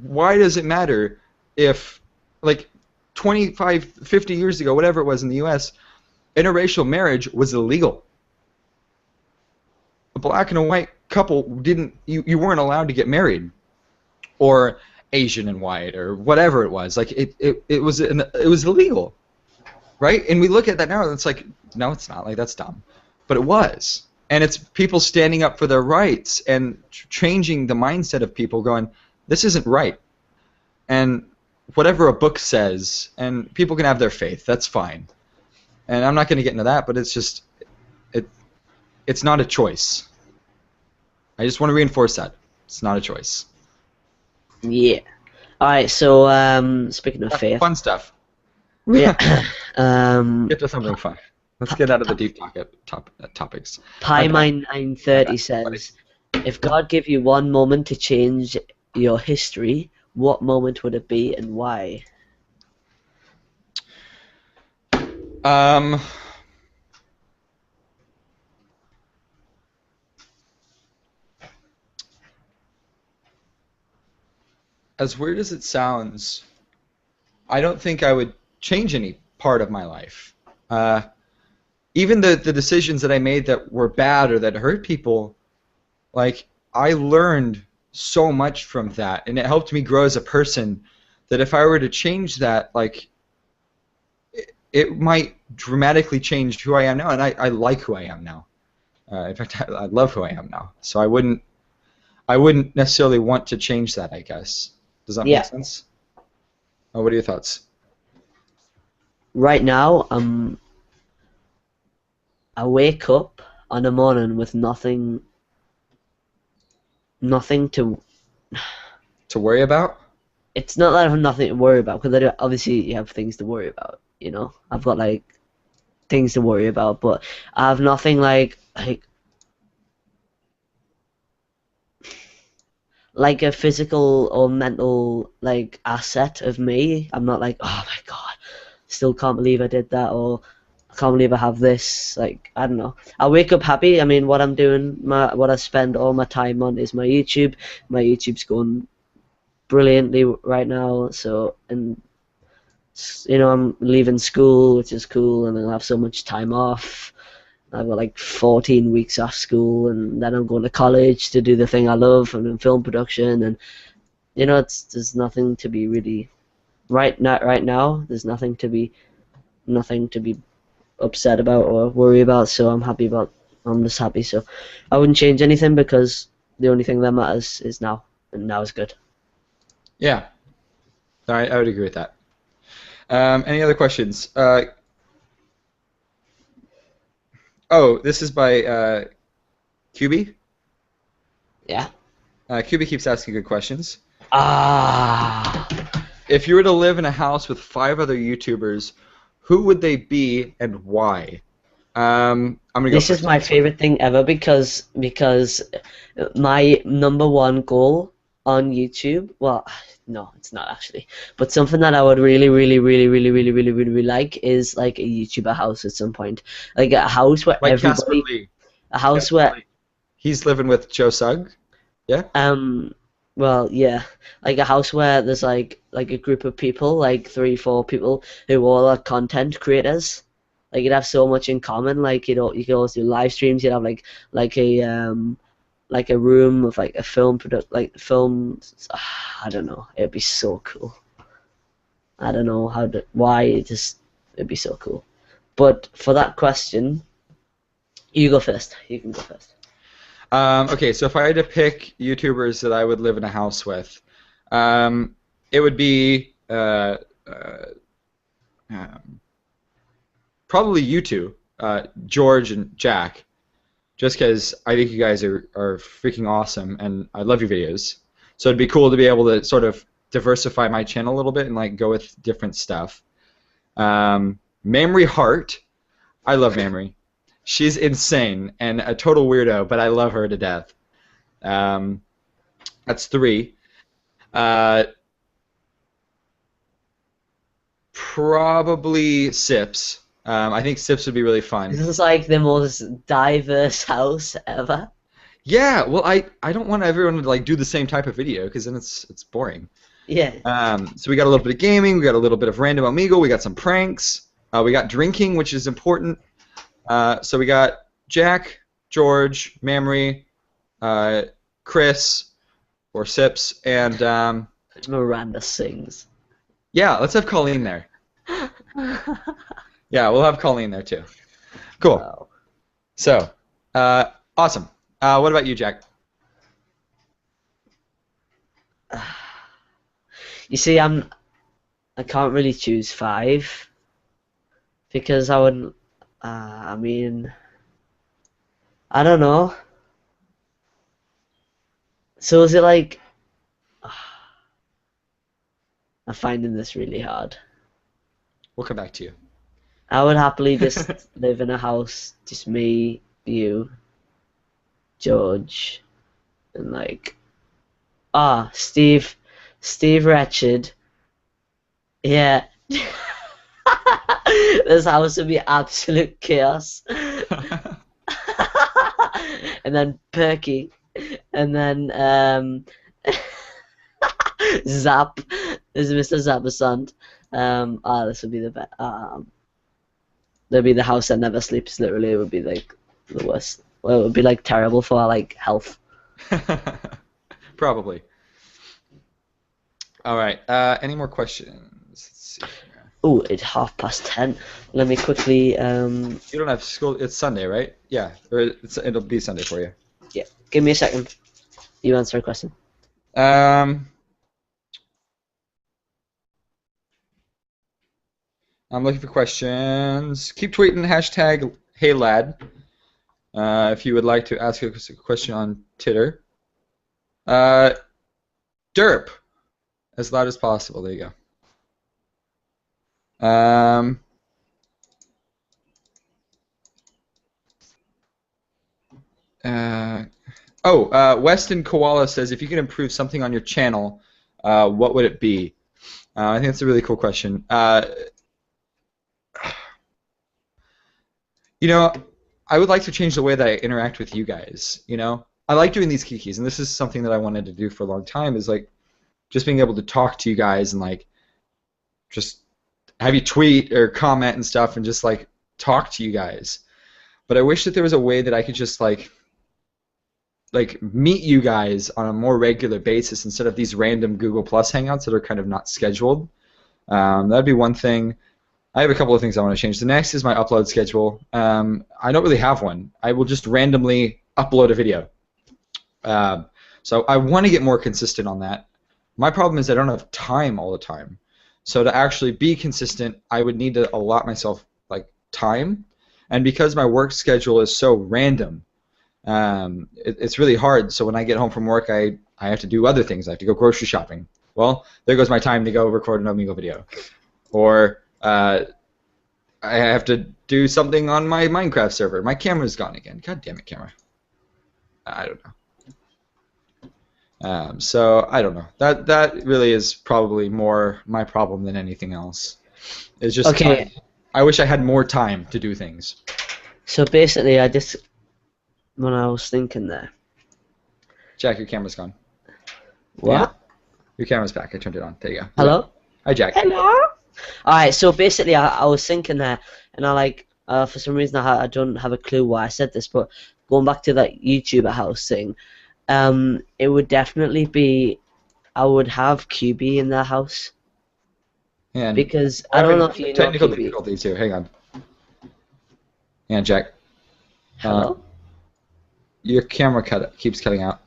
why does it matter if, like, 25, 50 years ago, whatever it was in the U.S., interracial marriage was illegal. A black and a white couple didn't, you weren't allowed to get married, or Asian and white, or whatever it was. Like, it was illegal, right? And we look at that now, and it's like, no, it's not. Like, that's dumb. But it was. And it's people standing up for their rights and changing the mindset of people, going, this isn't right. And whatever a book says, and people can have their faith, that's fine. And I'm not going to get into that, but it's just, it's not a choice. I just want to reinforce that. It's not a choice. Yeah. Alright, so speaking of faith. Fun stuff. Yeah. Get to something fun. Let's get out of the deep topics. PieMine930 says, if God gave you one moment to change your history, what moment would it be and why? As weird as it sounds, I don't think I would change any part of my life. Even the decisions that I made that were bad or that hurt people, like, I learned so much from that, and it helped me grow as a person, that if I were to change that, like, it might dramatically change who I am now, and I like who I am now. In fact, I love who I am now. So I wouldn't necessarily want to change that, I guess. Does that make sense? Oh, what are your thoughts? Right now, I wake up on a morning with nothing to worry about. It's not that I have nothing to worry about, because obviously you have things to worry about. You know, I've got like things to worry about, but I have nothing like a physical or mental like asset of me. I'm not like, oh my god, still can't believe I did that, or I can't believe I have this. Like, I don't know. I wake up happy. I mean, what I'm doing, what I spend all my time on is my YouTube. My YouTube's going brilliantly right now. So, and you know, I'm leaving school, which is cool, and I'll have so much time off. I've got like 14 weeks off school, and then I'm going to college to do the thing I love. I'm in film production, and you know, there's nothing to be really right now. There's nothing to be upset about or worry about. So I'm just happy. So I wouldn't change anything, because the only thing that matters is now, and now is good. Yeah, I would agree with that. Any other questions? Oh, this is by QB. Yeah. QB keeps asking good questions. Ah. If you were to live in a house with 5 other YouTubers, who would they be and why? I'm gonna go This first. is my favorite thing ever, because my number one goal on YouTube, well, no, it's not actually, but something that I would really like is like a YouTuber house at some point, like a house where Like Casper everybody, Lee. a house Casper where Lee. He's living with Joe Sugg. Yeah. well, yeah, like a house where there's like a group of people, like 3-4 people who all are content creators. Like, you'd have so much in common. Like, you know, you could always do live streams. You'd have like a room of like a film. I don't know. It'd be so cool. I don't know why. It'd be so cool. But for that question, you go first. You can go first. Okay, so if I had to pick YouTubers that I would live in a house with, it would be probably you two, George and Jack, just because I think you guys are freaking awesome, and I love your videos. So it'd be cool to be able to sort of diversify my channel a little bit and like go with different stuff. Mamrie Hart, I love Mamrie. She's insane and a total weirdo, but I love her to death. That's 3. probably Sips. I think Sips would be really fun. This is like the most diverse house ever. Yeah, well, I don't want everyone to like do the same type of video because then it's boring. Yeah. So we got a little bit of gaming, we got a little bit of random Omegle, we got some pranks, we got drinking, which is important. So we got Jack, George, Mamrie, Chris, or Sips, and Miranda sings. yeah, let's have Colleen there. Yeah, we'll have Colleen there too. Cool. Wow. So, awesome. What about you, Jack? You see, I can't really choose 5 because I would. I mean, I don't know. So is it like? I'm finding this really hard. We'll come back to you. I would happily just live in a house, just me, you, George, and like, Steve Wretched. Yeah. This house would be absolute chaos. And then Perky, and then Zap. This is Mr. Zappersand. This would be the best. There'd be the house that never sleeps. Literally, it would be like the worst. Well, it would be like terrible for like health. Probably. All right. Any more questions? Let's see here. Oh, it's 10:30. Let me quickly. You don't have school. It's Sunday, right? Yeah. Or it'll be Sunday for you. Yeah. Give me a second. You answer a question. I'm looking for questions. Keep tweeting hashtag HeyLad if you would like to ask a question on Twitter. Derp, as loud as possible. There you go. Weston Koala says, if you could improve something on your channel, what would it be? I think that's a really cool question. You know, I would like to change the way that I interact with you guys. You know, I like doing these Kikis, and this is something that I wanted to do for a long time. Is like just being able to talk to you guys and like just have you tweet or comment and stuff, and just like talk to you guys. But I wish that there was a way that I could just like meet you guys on a more regular basis instead of these random Google Plus Hangouts that are kind of not scheduled. That'd be one thing. I have a couple of things I want to change. The next is my upload schedule. I don't really have one. I will just randomly upload a video. So I want to get more consistent on that. My problem is I don't have time all the time. So to actually be consistent, I would need to allot myself like time. And because my work schedule is so random, it's really hard. So when I get home from work, I have to do other things. I have to go grocery shopping. Well, there goes my time to go record an Omegle video. Or I have to do something on my Minecraft server. My camera's gone again. God damn it, camera. I don't know. So I don't know. That really is probably more my problem than anything else. It's just Okay. I wish I had more time to do things. So basically, when I was thinking there. Jack, your camera's gone. What? Yeah. Your camera's back. I turned it on. There you go. Hello? Hi, Jack. Hello? Alright, so basically I was thinking there, and I like, for some reason I don't have a clue why I said this, but going back to that YouTuber house thing, it would definitely be, I would have QB in their house. And Because, I don't know if you know technical QB. difficulties here. Hang on. Yeah, Jack. Hello? Your camera keeps cutting out.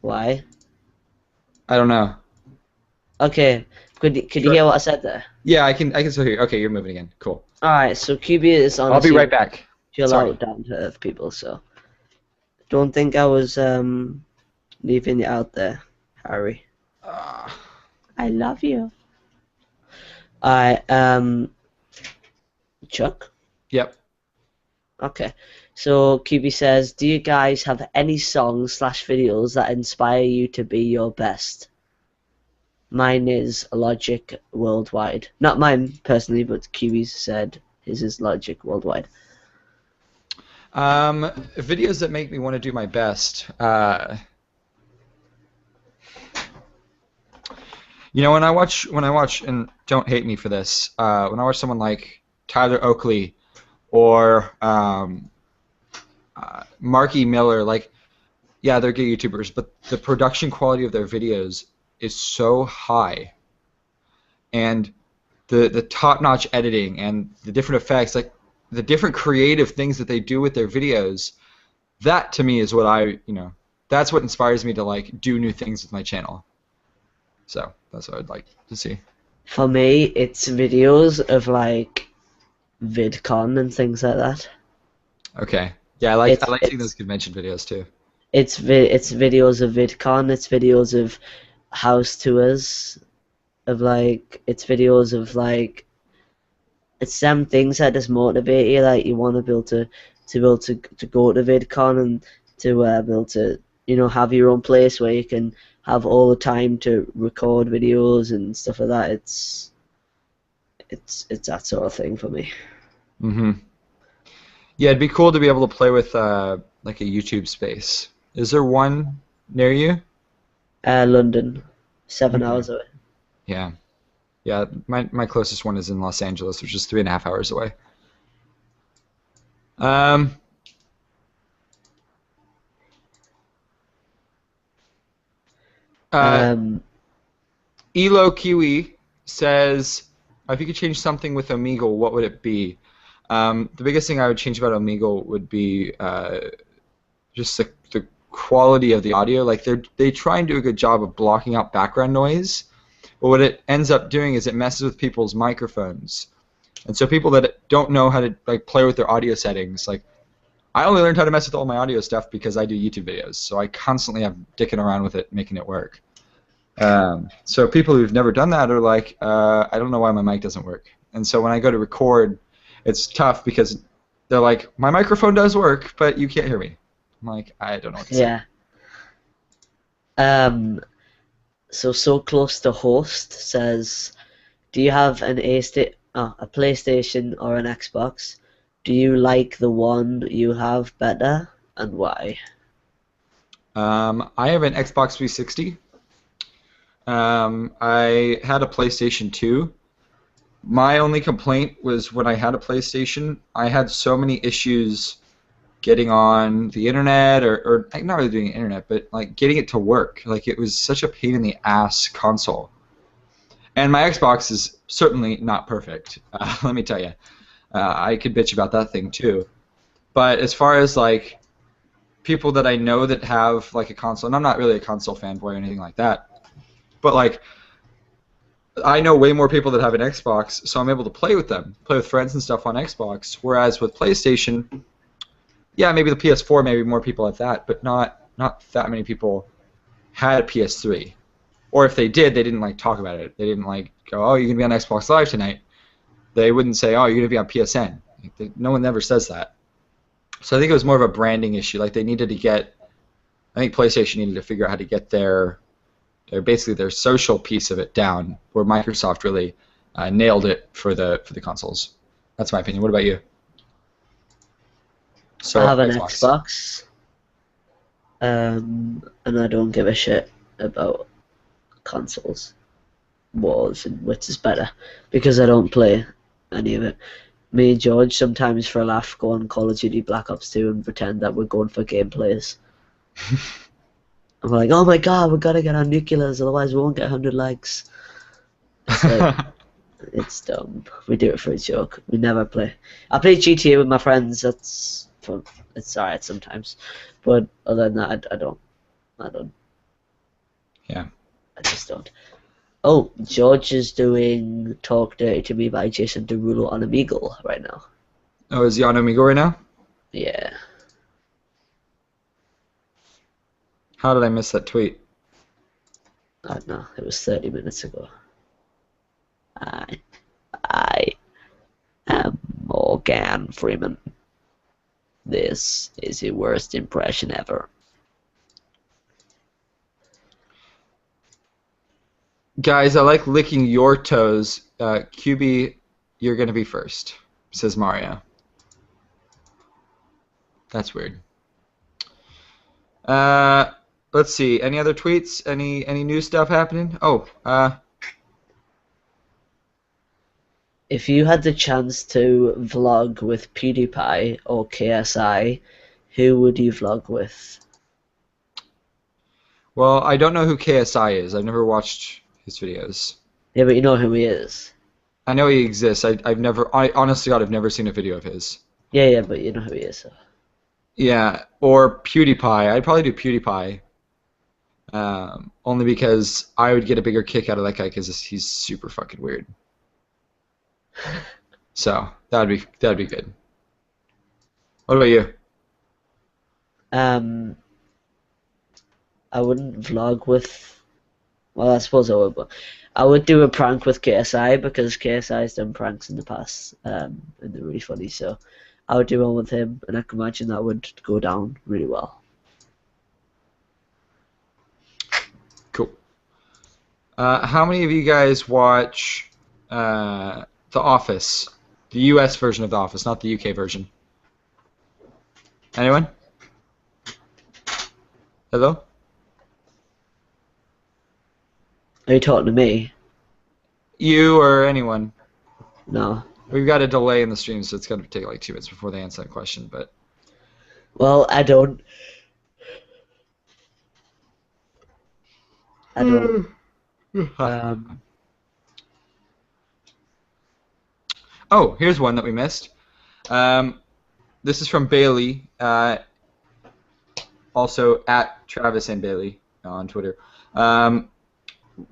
Why? I don't know. Okay, could you hear what I said there? Yeah, I can still hear you. Okay, you're moving again. Cool. Alright, so QB is I'll honestly be right back. chill Sorry. out, down to earth people, so don't think I was leaving you out there, Harry. I love you. Alright, Chuck? Yep. Okay. So QB says, do you guys have any songs / videos that inspire you to be your best? Mine is Logic Worldwide. Not mine personally, but Kiwi's said his is Logic Worldwide. Videos that make me want to do my best. When I watch, and don't hate me for this, when I watch someone like Tyler Oakley or Marky Miller, like, yeah, they're good YouTubers, but the production quality of their videos is so high, and the top-notch editing and the different effects, like the different creative things that they do with their videos, that to me is what that's what inspires me to like do new things with my channel. So that's what I'd like to see. For me, it's videos of like VidCon and things like that. Okay. Yeah, I like It's I like seeing those it's convention videos too. it's videos of VidCon. It's videos of house tours. Of like it's videos of like it's some things that just motivate you. Like you want to be able to go to VidCon and to be able to have your own place where you can have all the time to record videos and stuff like that. It's that sort of thing for me. Mhm. Yeah, it'd be cool to be able to play with like a YouTube space. Is there one near you? London, 7 hours Okay. away. Yeah. Yeah, my closest one is in Los Angeles, which is 3.5 hours away. Um, uh, Um, Elo Kiwi says, if you could change something with Omegle, what would it be? The biggest thing I would change about Omegle would be just the quality of the audio. Like they try and do a good job of blocking out background noise, but what it ends up doing is it messes with people's microphones. And so people that don't know how to like play with their audio settings, like I only learned how to mess with all my audio stuff because I do YouTube videos, so I constantly have dicking around with it, making it work. So people who've never done that are like, I don't know why my mic doesn't work. And so when I go to record, it's tough because they're like, my microphone does work, but you can't hear me. I'm like, I don't know what to say. yeah. Um, so close to host says, do you have a PlayStation or an Xbox? Do you like the one you have better, and why? I have an Xbox 360. I had a PlayStation 2. My only complaint was when I had a PlayStation, I had so many issues getting on the internet, or like, not really doing the internet, but like getting it to work. Like it was such a pain in the ass console. And my Xbox is certainly not perfect. Let me tell you, I could bitch about that thing too. But as far as like people that I know that have like a console, and I'm not really a console fanboy or anything like that, but like I know way more people that have an Xbox, so I'm able to play with them, play with friends and stuff on Xbox. Whereas with PlayStation, yeah, maybe the PS4, maybe more people have that, but not that many people had a PS3. Or if they did, they didn't like talk about it. They didn't like go, "Oh, you're gonna be on Xbox Live tonight." They wouldn't say, "Oh, you're gonna be on PSN." Like, no one ever says that. So I think it was more of a branding issue. Like they needed to get, I think PlayStation needed to figure out how to get basically their social piece of it down, where Microsoft really nailed it for the consoles. That's my opinion. What about you? I So have an Xbox. Xbox, and I don't give a shit about consoles wars and which is better because I don't play any of it. Me and George sometimes for a laugh go on Call of Duty Black Ops 2 and pretend that we're going for gameplays. And we're like, oh my god, we gotta get our nuclears, otherwise we won't get 100 likes. It's like, it's dumb. We do it for a joke. We never play. I play GTA with my friends. That's fun. It's alright sometimes, but other than that, I don't. I don't. Yeah. I just don't. Oh, George is doing "Talk Dirty to Me" by Jason Derulo on Amigo right now. Oh, is he on Amigo right now? Yeah, How did I miss that tweet? I don't know. It was 30 minutes ago. I, I am Morgan Freeman. This is the worst impression ever. Guys, I like licking your toes. QB, you're gonna be first, says Mario. That's weird. Uh, let's see. Any other tweets? Any new stuff happening? Oh, If you had the chance to vlog with PewDiePie or KSI, who would you vlog with? well, I don't know who KSI is. I've never watched his videos. Yeah, but you know who he is. I know he exists. I've never. I honestly, God, I've never seen a video of his. Yeah, but you know who he is. So. Yeah, or PewDiePie. I'd probably do PewDiePie. Only because I would get a bigger kick out of that guy because he's super fucking weird. So that'd be good. What about you? Um, I wouldn't vlog with. Well, I suppose I would, but I would do a prank with KSI because KSI's done pranks in the past, and they're really funny. So I would do one with him, and I can imagine that would go down really well. Cool. How many of you guys watch The Office? The US version of The Office, not the UK version. Anyone? Hello? Are you talking to me? You or anyone? No. We've got a delay in the stream, so it's going to take like 2 minutes before they answer that question. But Well, I don't. I don't. Um, oh, here's one that we missed. This is from Bailey, also at Travis and Bailey on Twitter.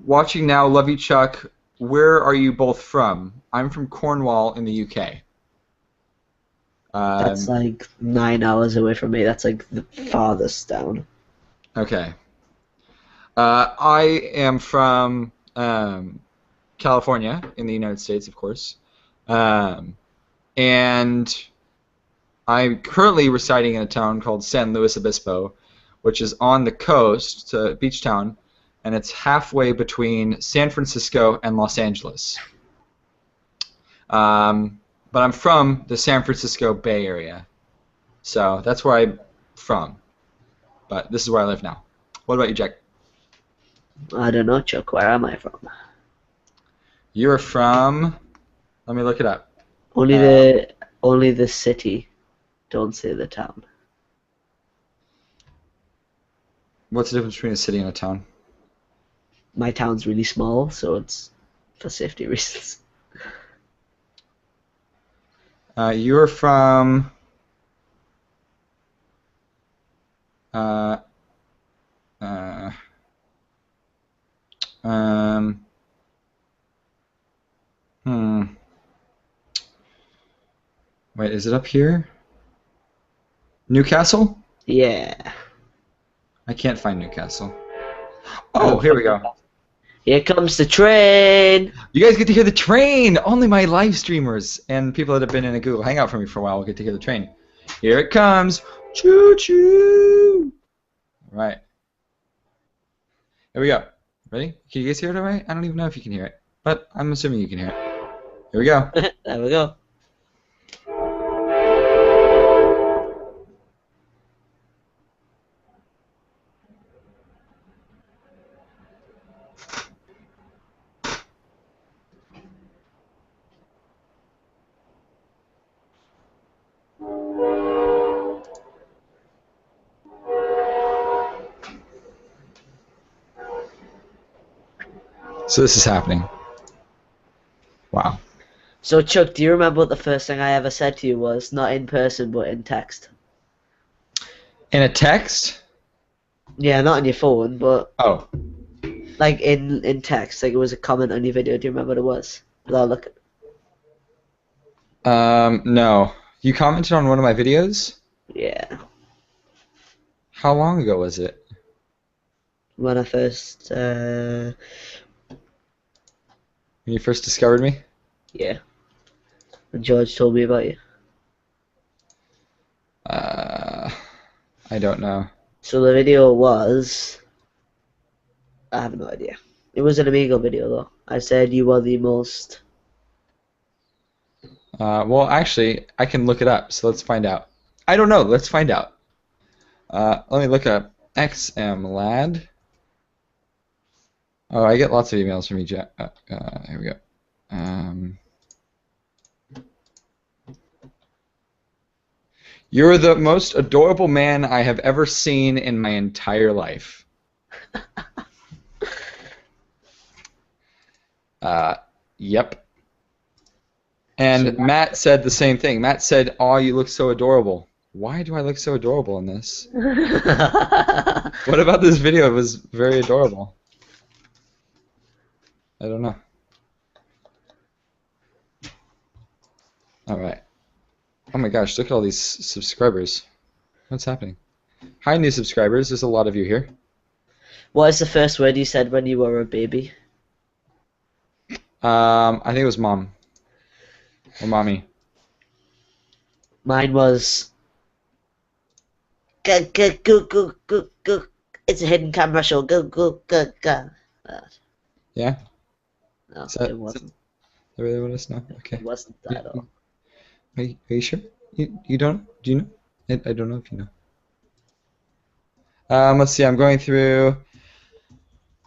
Watching now, love you, Chuck. Where are you both from? I'm from Cornwall in the UK. that's like 9 hours away from me. That's like the farthest down. Okay. I am from California in the United States, of course. And I'm currently residing in a town called San Luis Obispo, which is on the coast, it's a beach town, and it's halfway between San Francisco and Los Angeles. But I'm from the San Francisco Bay Area, so that's where I'm from. But this is where I live now. What about you, Jack? I don't know, Chuck. Where am I from? You're from. Let me look it up. Only the city. Don't say the town. What's the difference between a city and a town? My town's really small, so it's for safety reasons. You're from. Uh, uh, um, hmm. Wait, is it up here? Newcastle? Yeah. I can't find Newcastle. Oh, here we go. Here comes the train. You guys get to hear the train. Only my live streamers and people that have been in a Google Hangout for me for a while will get to hear the train. Here it comes. Choo choo. All right. Here we go. Ready? Can you guys hear it all right? I don't even know if you can hear it, but I'm assuming you can hear it. Here we go. There we go. So this is happening. Wow. So, Chuck, do you remember what the first thing I ever said to you was? Not in person, but in text. In a text? Yeah, not on your phone, but Oh. like in text. Like it was a comment on your video. Do you remember what it was? Without looking. No. You commented on one of my videos? Yeah. How long ago was it? When I first, When you first discovered me? yeah. And George told me about you. I don't know. So the video was, I have no idea. It was an Amigo video though. I said you were the most. Well, actually, I can look it up, so let's find out. I don't know. Let's find out. Let me look up xMLAD. Oh, I get lots of emails from you, Jack. Here we go. You're the most adorable man I have ever seen in my entire life. Yep. And Matt said the same thing. Matt said, "Oh, you look so adorable." Why do I look so adorable in this? What about this video? It was very adorable. I don't know. All right. Oh my gosh, look at all these subscribers. What's happening? Hi, new subscribers. There's a lot of you here. What is the first word you said when you were a baby? I think it was mom. Or mommy. Mine was. Go, go, go, go, go, go. It's a hidden camera show. Go, go, go, go. Yeah? No, Is that, it wasn't. Is that really what it is? No? Okay. It wasn't that at all. Are you sure? You don't? Do you know? I don't know if you know. Let's see. I'm going through.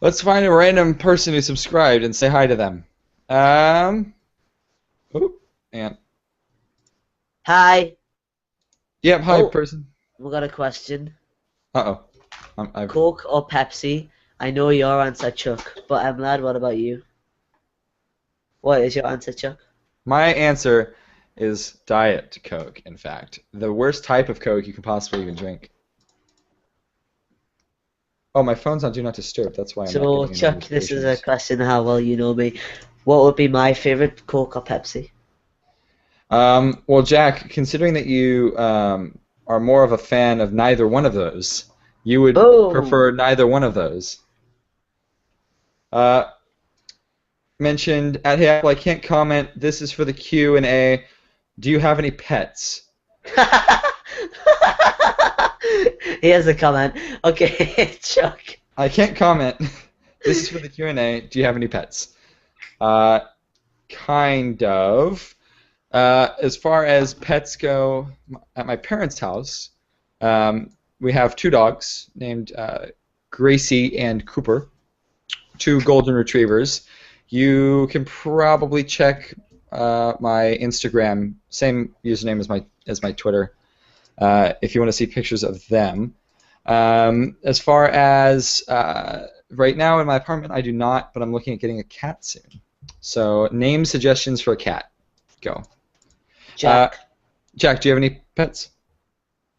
Let's find a random person who subscribed and say hi to them. Oh, and. Hi. Yep, hi, Oh. person. We got a question. Uh-oh. Coke or Pepsi? I know your answer, Chuck. But xMLAD, what about you? What is your answer, Chuck? My answer is Diet Coke, in fact. The worst type of Coke you can possibly even drink. Oh, my phone's on Do Not Disturb. That's why I'm not So, getting any Chuck, this is a notifications. question how well you know me. What would be my favorite, Coke or Pepsi? Well, Jack, considering that you are more of a fan of neither one of those, you would prefer neither one of those. Mentioned at heyaapl, I can't comment. This is for the Q&A. Do you have any pets? Here's a comment. Okay, Chuck. I can't comment. This is for the Q&A. Do you have any pets? Kind of. As far as pets go, at my parents' house, we have two dogs named Gracie and Cooper, two golden retrievers. You can probably check my Instagram, same username as my Twitter, if you want to see pictures of them. As far as right now in my apartment, I do not, but I'm looking at getting a cat soon. So name suggestions for a cat. Go. Jack. Jack, do you have any pets?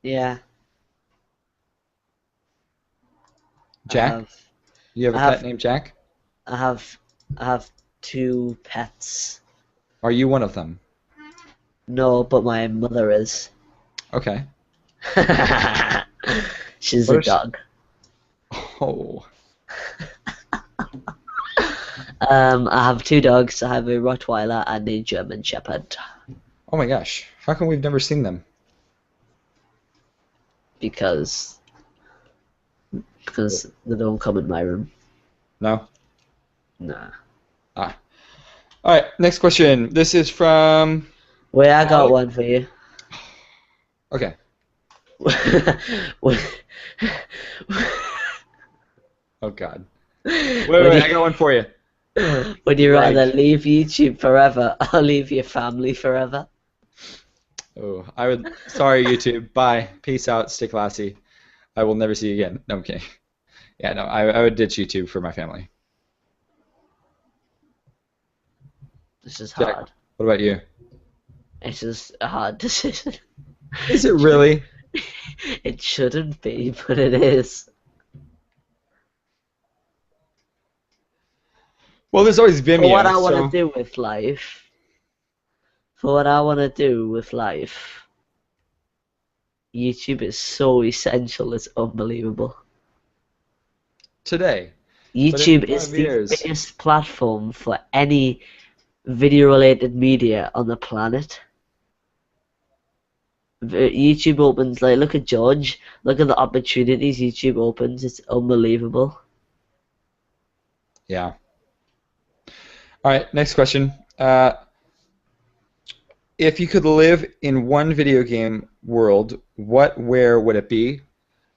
Yeah. Jack? You have a pet named Jack? I have two pets. Are you one of them? No, but my mother is. Okay. She's a dog. Oh. I have two dogs. I have a Rottweiler and a German Shepherd. Oh my gosh. How come we've never seen them? Because they don't come in my room. No? Nah. Alright, next question. This is from... Wait, I got one for you. Okay. Oh god. Wait, I got one for you. Would you rather leave YouTube forever or leave your family forever? Oh, I would... Sorry, YouTube. Bye. Peace out. Stay classy. I will never see you again. No, I'm kidding. Yeah, no, I would ditch YouTube for my family. This is Jack, hard. what about you? It's just a hard decision. Is it really? It shouldn't be, but it is. Well, there's always Vimeo. For what I want to do with life. For what I want to do with life. YouTube is so essential, it's unbelievable. YouTube is the biggest platform for any video-related media on the planet. YouTube opens, like, look at George, look at the opportunities YouTube opens, it's unbelievable. Yeah. All right, next question. If you could live in one video game world, where would it be?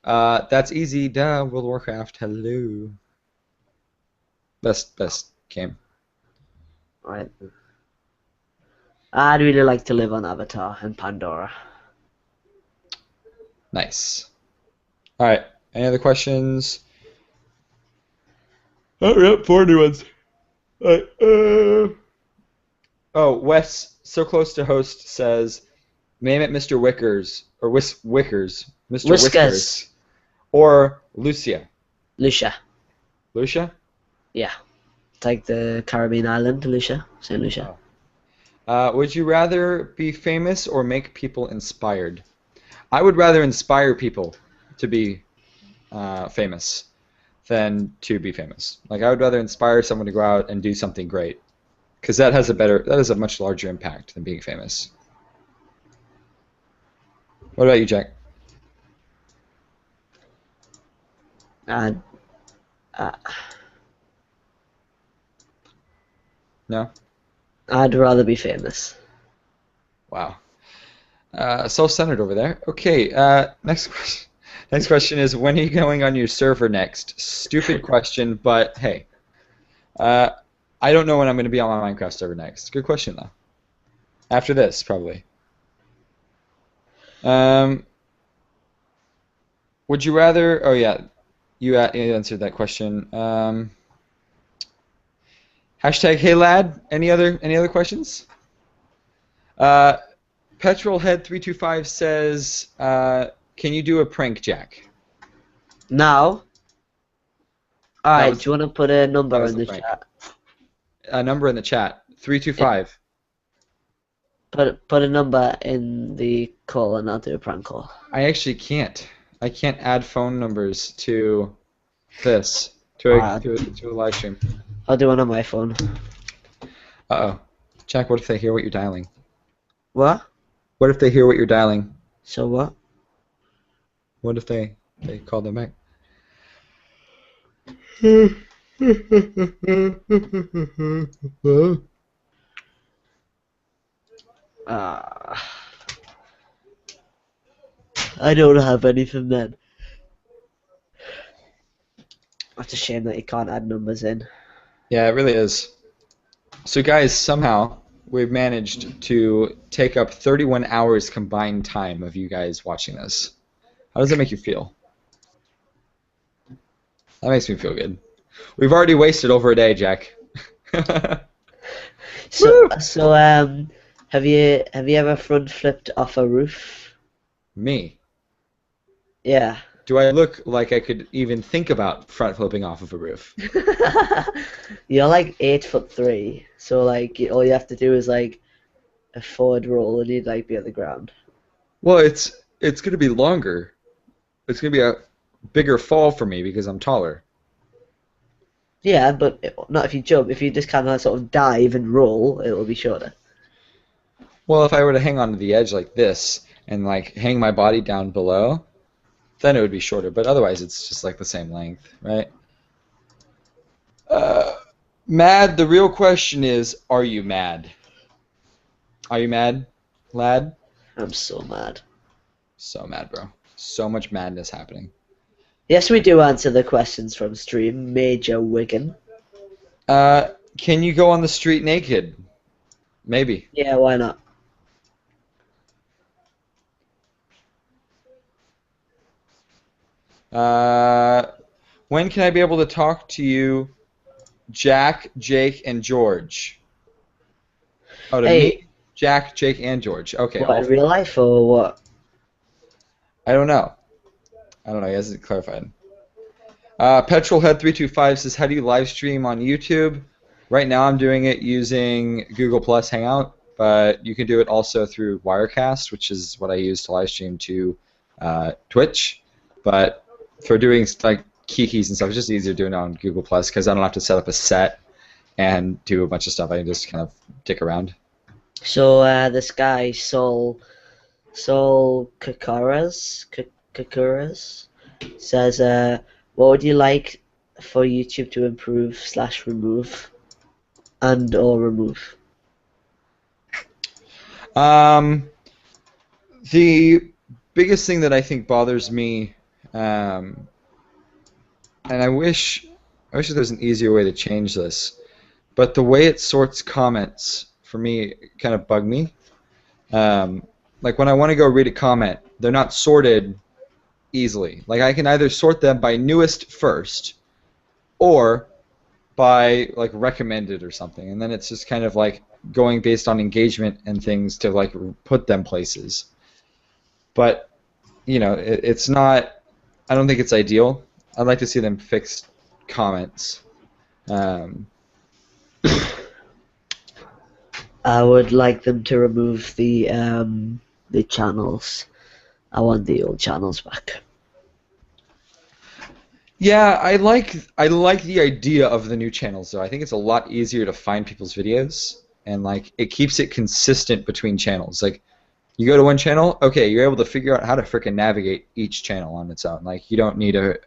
That's easy. Duh, World of Warcraft. Hello. Best game. Right. I'd really like to live on Avatar and Pandora. Nice. All right. Any other questions? Oh, yep, four new ones. All right, Oh, Wes, so close to host says, name it Mr. Wickers or Wickers, Mr. Whiskers. Whiskers, or Lucia. Lucia. Lucia? Yeah. It's like the Caribbean island, Lucia. Saint Lucia. Oh. Would you rather be famous or make people inspired? I would rather inspire people to be famous than to be famous. Like I would rather inspire someone to go out and do something great because that has a much larger impact than being famous. What about you, Jack? And uh, No? I'd rather be famous. Wow. Self-centered over there. Okay, next question. Next question is, when are you going on your server next? Stupid question, but hey. Uh, I don't know when I'm going to be on my Minecraft server next. Good question, though. After this, probably. Um, would you rather... Oh, yeah. You answered that question. Hashtag hey lad. Any other questions? Uh, Petrolhead325 says, can you do a prank, Jack? Now, That alright, was do you want to put a that number was in the the prank. chat? A number in the chat. Yeah, 325. put a number in the call and I'll do a prank call. I actually can't. I can't add phone numbers to this Alright, to a live stream. I'll do one on my phone. Uh-oh. Jack, what if they hear what you're dialing? What? What if they hear what you're dialing? So what? What if they call them back? Uh, I don't have anything then. That's a shame that you can't add numbers in. Yeah, it really is. So guys, somehow we've managed to take up 31 hours combined time of you guys watching this. How does that make you feel? That makes me feel good. We've already wasted over a day, Jack. So, have you ever front flipped off a roof? Me. Yeah. Do I look like I could even think about front flipping off of a roof? You're like 8'3", so like all you have to do is like a forward roll and you'd like be on the ground. Well, it's going to be longer. It's going to be a bigger fall for me because I'm taller. Yeah, but not if you jump. If you just kind of sort of dive and roll, it will be shorter. Well, if I were to hang onto the edge like this and like hang my body down below, then it would be shorter. But otherwise, it's just like the same length, right? Uh, Mad, the real question is, are you mad? Are you mad, lad? I'm so mad. So mad, bro. So much madness happening. Yes, we do answer the questions from stream, Major Wigan. Uh, can you go on the street naked? Maybe. Yeah, why not? When can I be able to talk to you, Jack, Jake, and George? Oh, to me, Hey, Jack, Jake, and George. Okay, what, all in four. real life or what? I don't know. I don't know. He hasn't clarified. Petrolhead325 says, how do you live stream on YouTube? Right now I'm doing it using Google Plus Hangout, but you can do it also through Wirecast, which is what I use to live stream to Twitch. But for doing like Kikis and stuff, it's just easier doing it on Google Plus because I don't have to set up a set and do a bunch of stuff. I can just kind of dick around. So this guy Saul Kakaras says, what would you like for YouTube to improve slash remove and or remove? Um, the biggest thing that I think bothers me, um, and I wish there was an easier way to change this, but the way it sorts comments for me kind of bug me. Um, like when I want to go read a comment, they're not sorted easily. Like I can either sort them by newest first, or by like recommended or something, and then it's just kind of like going based on engagement and things to like put them places. But it's not. I don't think it's ideal. I'd like to see them fix comments. Um, I would like them to remove the channels. I want the old channels back. yeah, I like the idea of the new channels though. I think it's a lot easier to find people's videos, and like it keeps it consistent between channels. Like you go to one channel, okay, you're able to figure out how to frickin' navigate each channel on its own. Like you don't need to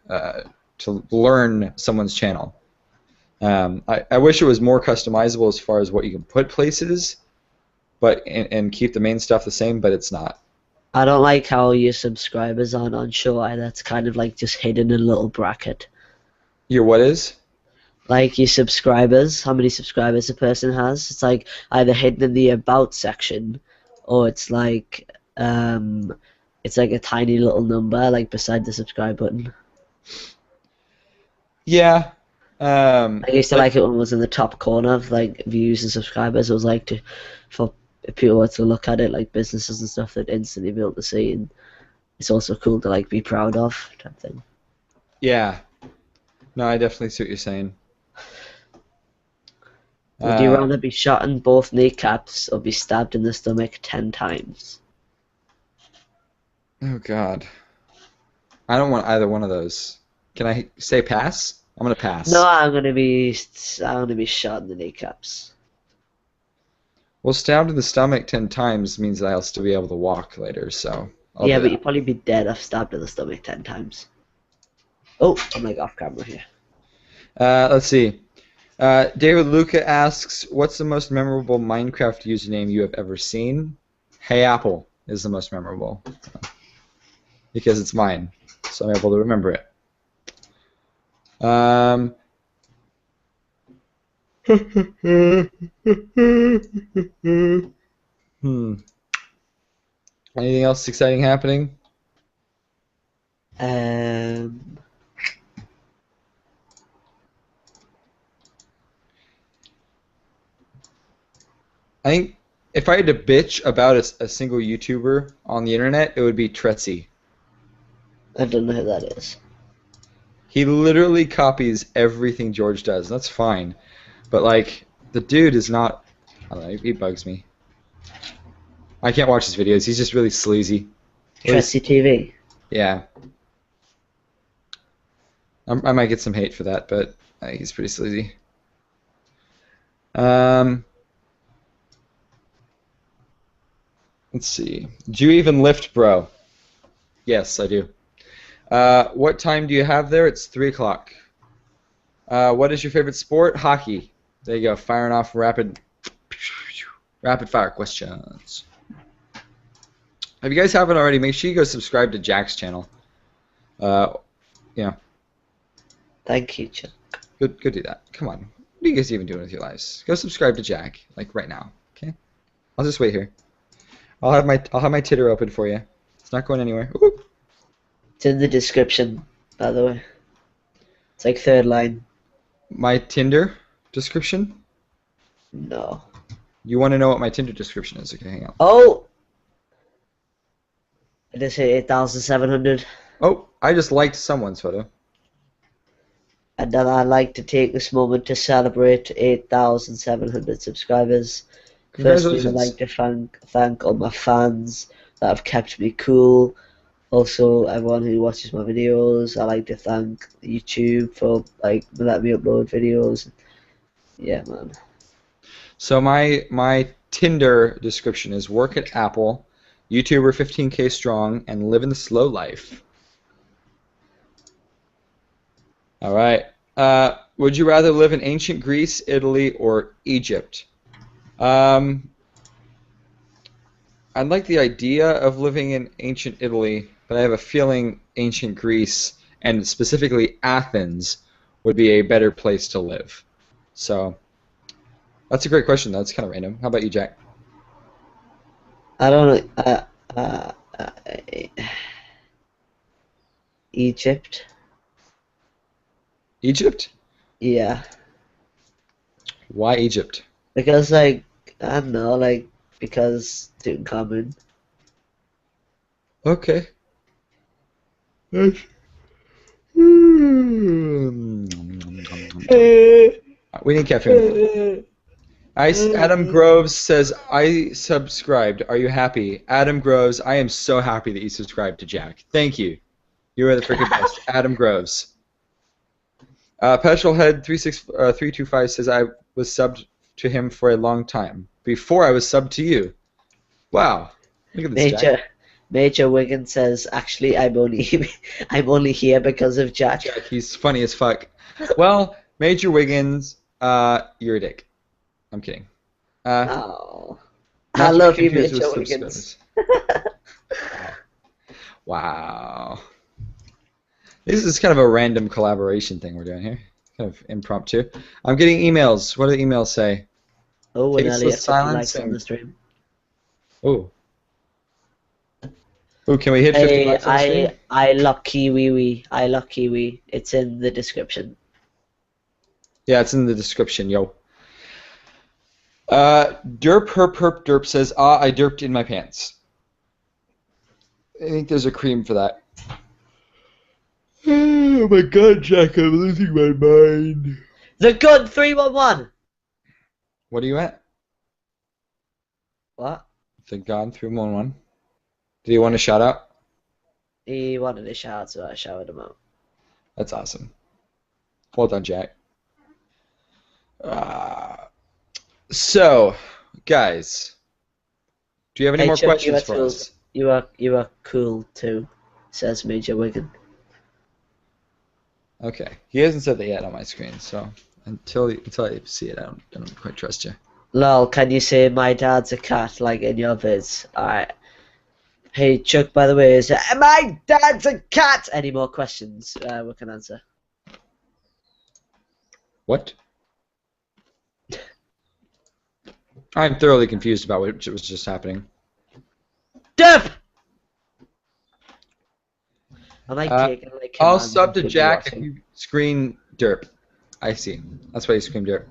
learn someone's channel. I wish it was more customizable as far as what you can put places, but and keep the main stuff the same, but it's not. I don't like how your subscribers aren't on show either. It's kind of like just hidden in a little bracket. Your what is? Like your subscribers, how many subscribers a person has. It's like either hidden in the about section, or it's like a tiny little number like beside the subscribe button. Yeah. I used to Like like it when it was in the top corner of like views and subscribers. It was like for people to look at it, like businesses and stuff, that instantly be able to see, and it's also cool to like be proud of type thing. yeah. No, I definitely see what you're saying. Would you Uh, rather be shot in both kneecaps or be stabbed in the stomach 10 times? oh God. I don't want either one of those. Can I say pass? I'm gonna No, pass. I'm gonna be shot in the kneecaps. Well, stabbed in the stomach 10 times means that I'll still be able to walk later, so I'll Yeah, do but that. you'd probably be dead if stabbed in the stomach 10 times. Oh, I'm like off camera here. Let's see. David Luca asks, "What's the most memorable Minecraft username you have ever seen?" Heyaapl is the most memorable because it's mine, so I'm able to remember it. Um, hmm. Anything else exciting happening? Um, I think if I had to bitch about a single YouTuber on the internet, it would be Tretzy. I don't know who that is. He literally copies everything George does. That's fine, but like the dude is not. I don't know, he bugs me. I can't watch his videos. He's just really sleazy. At least, Tressy TV. yeah. I might get some hate for that, but he's pretty sleazy. Um, let's see. Do you even lift, bro? Yes, I do. What time do you have there? It's 3 o'clock. What is your favorite sport? Hockey. There you go, firing off rapid fire questions. If you guys haven't already, make sure you go subscribe to Jack's channel. Yeah, Thank you, Chuck. go do that. Come on. What are you guys even doing with your lives? Go subscribe to Jack, like right now. Okay? I'll just wait here. I'll have my Titter open for you. It's not going anywhere. Ooh. It's in the description, by the way. It's like third line. My Tinder description. No. You want to know what my Tinder description is? Okay, hang on. Oh! I just hit 8,700. Oh, I just liked someone's photo. And then I'd like to take this moment to celebrate 8,700 subscribers. Firstly, I'd Congratulations. like to thank all my fans that have kept me cool. Also, everyone who watches my videos. I'd like to thank YouTube for like letting me upload videos. Yeah, man. So my Tinder description is work at Apple, YouTuber 15K strong, and living the slow life. All right. Would you rather live in ancient Greece, Italy, or Egypt? Um, I like the idea of living in ancient Italy, but I have a feeling ancient Greece, and specifically Athens, would be a better place to live. So that's a great question. That's kind of random. How about you, Jack? I don't know. Uh, Egypt. Egypt? Yeah, Why Egypt? because like I don't know, like because Tutankhamun. Okay. Hmm. We need caffeine. Adam Groves says, I subscribed. Are you happy? Adam Groves, I am so happy that you subscribed to Jack. Thank you. You are the freaking best. Adam Groves. Petrolhead325 says, I was subbed to him for a long time. Before I was subbed to you. Wow. Look at this, Jack. Major Wiggin says, actually, I'm only here because of Jack. Jack, he's funny as fuck. Well, Major Wiggins, you're a dick. I'm kidding. Oh, I Not to be love you, confused with Major Wiggins. subscribers. Wow. This is kind of a random collaboration thing we're doing here. Kind of impromptu. I'm getting emails. What do the emails say? Oh, and Elliot Tasteless 50 likes on silencing. the stream. Oh. Oh, can we hit 50 Hey, likes on the stream? I love Kiwi. I love Kiwi. It's in the description. Yeah, it's in the description, yo. Derp herp herp derp says, I derped in my pants. I think there's a cream for that. Oh my god, Jack, I'm losing my mind. The gun 311. What are you at? What? The God 311. Did you want a shout out? He wanted a shout, so I shouted him out. That's awesome. Well done, Jack. So, guys, do you have any Hey, more Chuck, questions for us? You are cool too, says Major Wiggin. Okay, he hasn't said that yet on my screen, so until I see it, I don't quite trust you. Lol, can you say my dad's a cat like in your vids? Alright. Hey, Chuck, by the way, is my dad's a cat? Any more questions we can answer? What? I'm thoroughly confused about what was just happening. Derp! Am I taking like I'll commands sub and to people Jack if watching? you screen derp. I see. That's why you scream derp.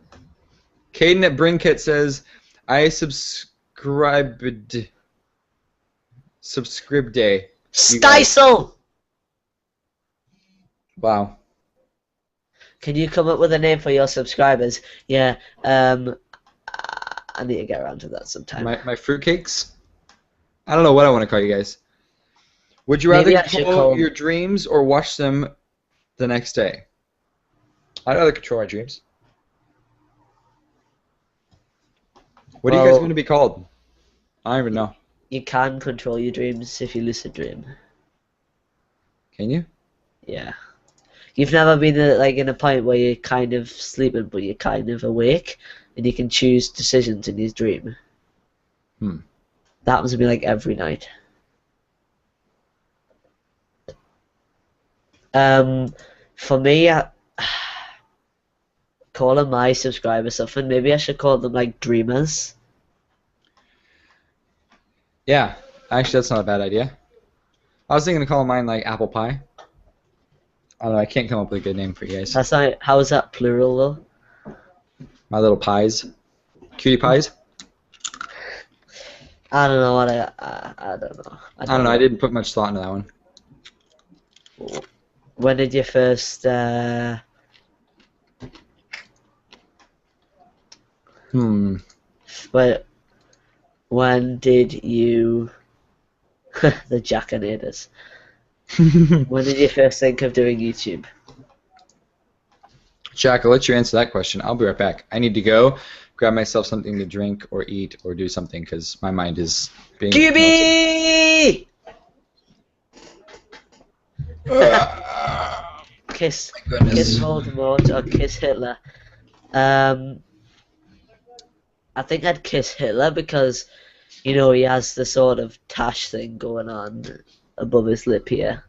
Caden at Brinkit says, I subscribed. Subscribe day. Steisel! Wow. Can you come up with a name for your subscribers? Yeah, I need to get around to that sometime. My fruitcakes? I don't know what I want to call you guys. Would you Maybe rather I should control call- your dreams or watch them the next day? I'd rather control my dreams. What are you guys Well- going to be called? I don't even know. You can control your dreams if you lucid dream. Can you? Yeah. You've never been like in a point where you're kind of sleeping but you're kind of awake and you can choose decisions in your dream. That happens to me like every night. For me, calling my subscribers something, maybe I should call them like dreamers. Yeah. Actually, that's not a bad idea. I was thinking to call mine like apple pie. I don't know. I can't come up with a good name for you guys. That's not, how is that plural though? My little pies. Cutie pies? I don't know what I don't know. I don't know. I didn't put much thought into that one. When did you first But when did you the Jackanators? When did you first think of doing YouTube? Jack, I'll let you answer that question. I'll be right back. I need to go grab myself something to drink or eat or do something because my mind is being QB! Kiss, My kiss goodness. Voldemort or kiss Hitler. Um, I think I'd kiss Hitler because you know he has the sort of tash thing going on above his lip here,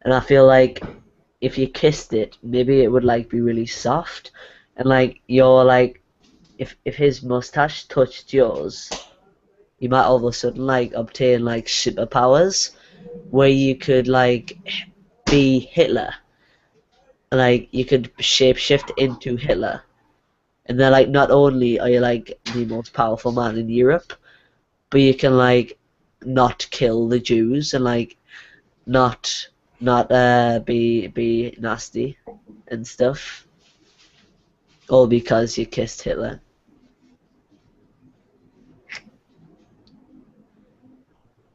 and I feel like if you kissed it, maybe it would like be really soft, and like you're like if his mustache touched yours, you might all of a sudden like obtain like superpowers where you could like be Hitler, like you could shapeshift into Hitler, and then like not only are you like the most powerful man in Europe, but you can like not kill the Jews and like not be nasty and stuff, all because you kissed Hitler.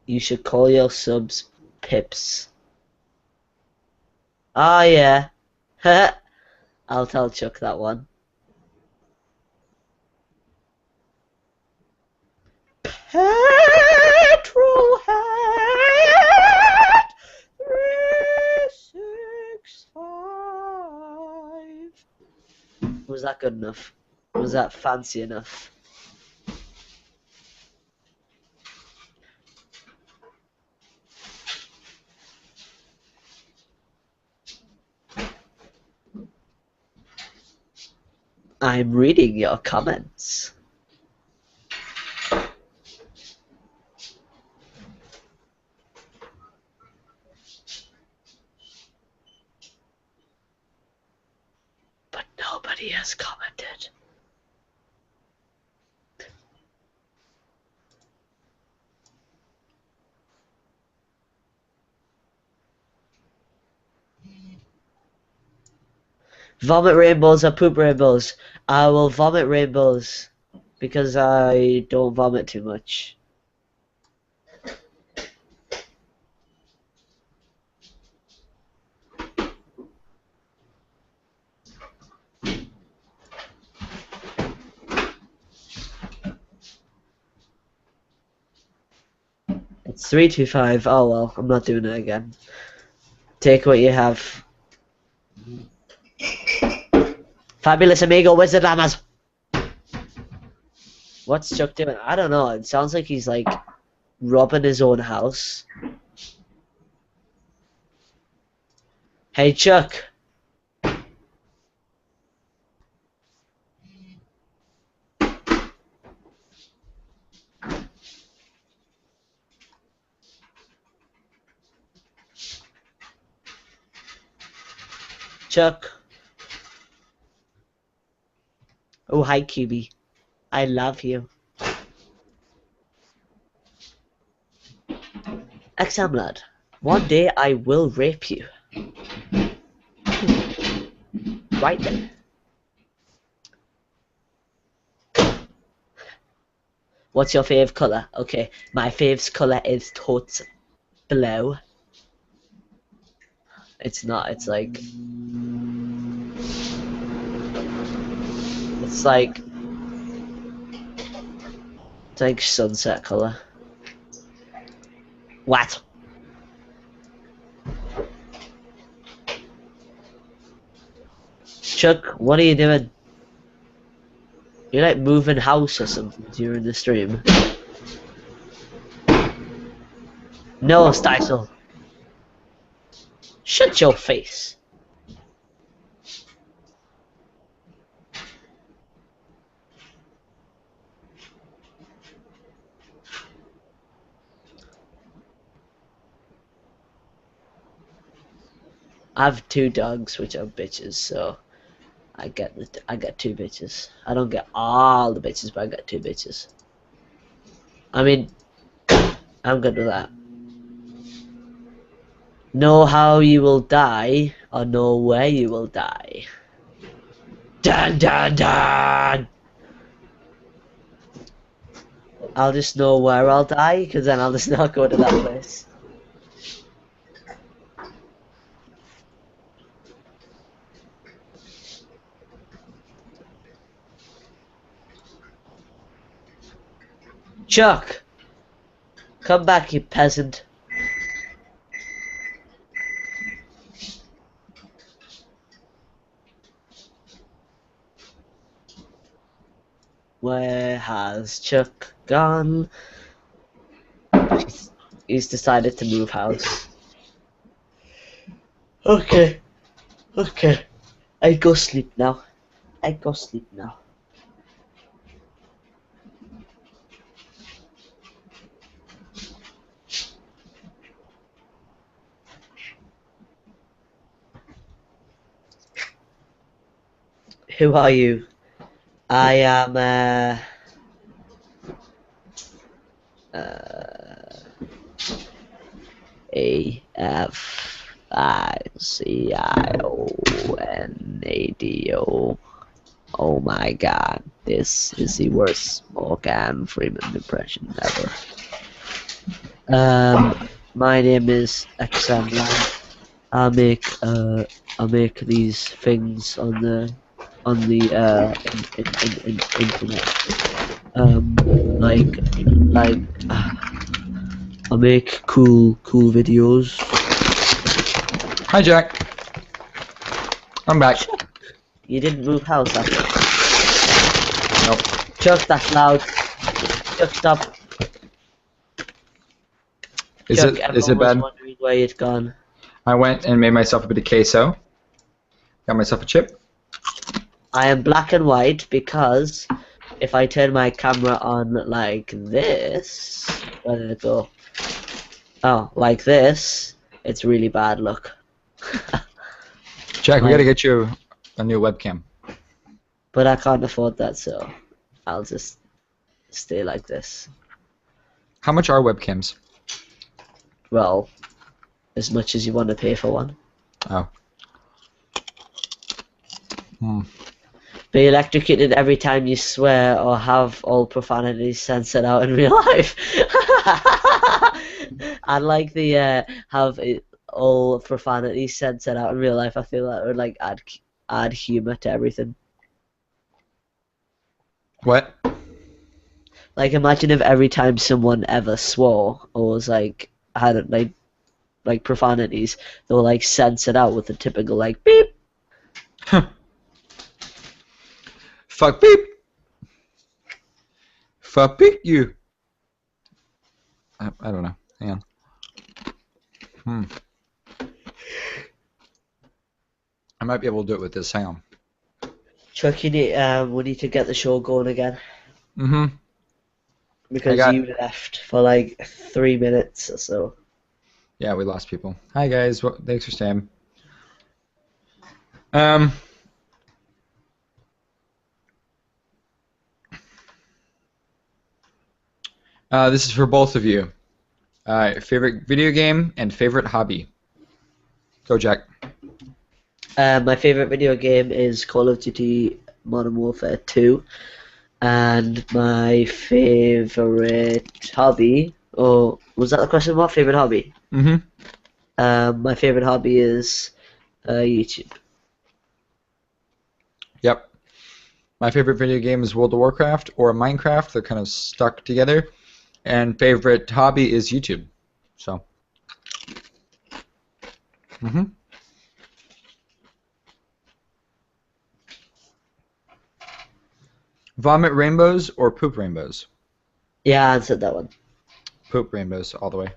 You should call your subs pips. Oh yeah. I'll tell Chuck that one. Petrolhead 365. Was that good enough? Was that fancy enough? I'm reading your comments. But nobody has commented. Vomit rainbows or poop rainbows? I will vomit rainbows because I don't vomit too much. It's 325. Oh well, I'm not doing it again. Take what you have. Fabulous amigo, wizard lamas. What's Chuck doing? I don't know. It sounds like he's like robbing his own house. Hey Chuck. Chuck. Oh hi QB. I love you. xMLAD. One day I will rape you. Right then. What's your fave colour? Okay, my fave's colour is totes blue. It's not, it's like it's like sunset colour. What? Chuck, what are you doing? You're like moving house or something during the stream. No, Steisel. Shut your face. I have two dogs which are bitches, so I get two bitches. I don't get all the bitches, but I get two bitches. I mean, I'm good with that. Know how you will die, or know where you will die. Dun dun dun! I'll just know where I'll die, because then I'll just not go to that place. Chuck! Come back, you peasant. Where has Chuck gone? He's decided to move house. Okay. Okay. I go sleep now. I go sleep now. Who are you? I am AFICIONADO. Oh my god, this is the worst Morgan Freeman impression ever. My name is xMLAD. I make these things on the internet. Like I make cool videos. Hi, Jack. I'm back. You didn't move house after. Nope. Chuck, that's loud. Chuck, stop. Is Chuck, it everyone was bad? wondering where you'd gone. I went and made myself a bit of queso. Got myself a chip. I am black and white because if I turn my camera on like this, where did it go? Oh, like this, it's really bad look. Jack, we gotta get you a new webcam. But I can't afford that, so I'll just stay like this. How much are webcams? Well, as much as you want to pay for one. Oh. Hmm. Be electrocuted every time you swear or have all profanities censored out in real life. I'd like the have all profanities censored out in real life. I feel that would like add humor to everything. What? Like imagine if every time someone ever swore or was like had like profanities, they were like censored out with the typical like beep. Fuck beep. Fuck beep you. I don't know. Hang on. I might be able to do it with this. Hang on. Chuck, you need, we need to get the show going again. Mm-hmm. Because you left for like 3 minutes or so. Yeah, we lost people. Hi guys. Well, thanks for staying. This is for both of you. Favorite video game and favorite hobby. Go, Jack. My favorite video game is Call of Duty Modern Warfare 2, and my favorite hobby. Oh, was that the question? What favorite hobby? Mm-hmm. My favorite hobby is YouTube. Yep. My favorite video game is World of Warcraft or Minecraft. They're kind of stuck together. And favorite hobby is YouTube. So. Mm-hmm. Vomit rainbows or poop rainbows? Yeah, I answered that one. Poop rainbows all the way.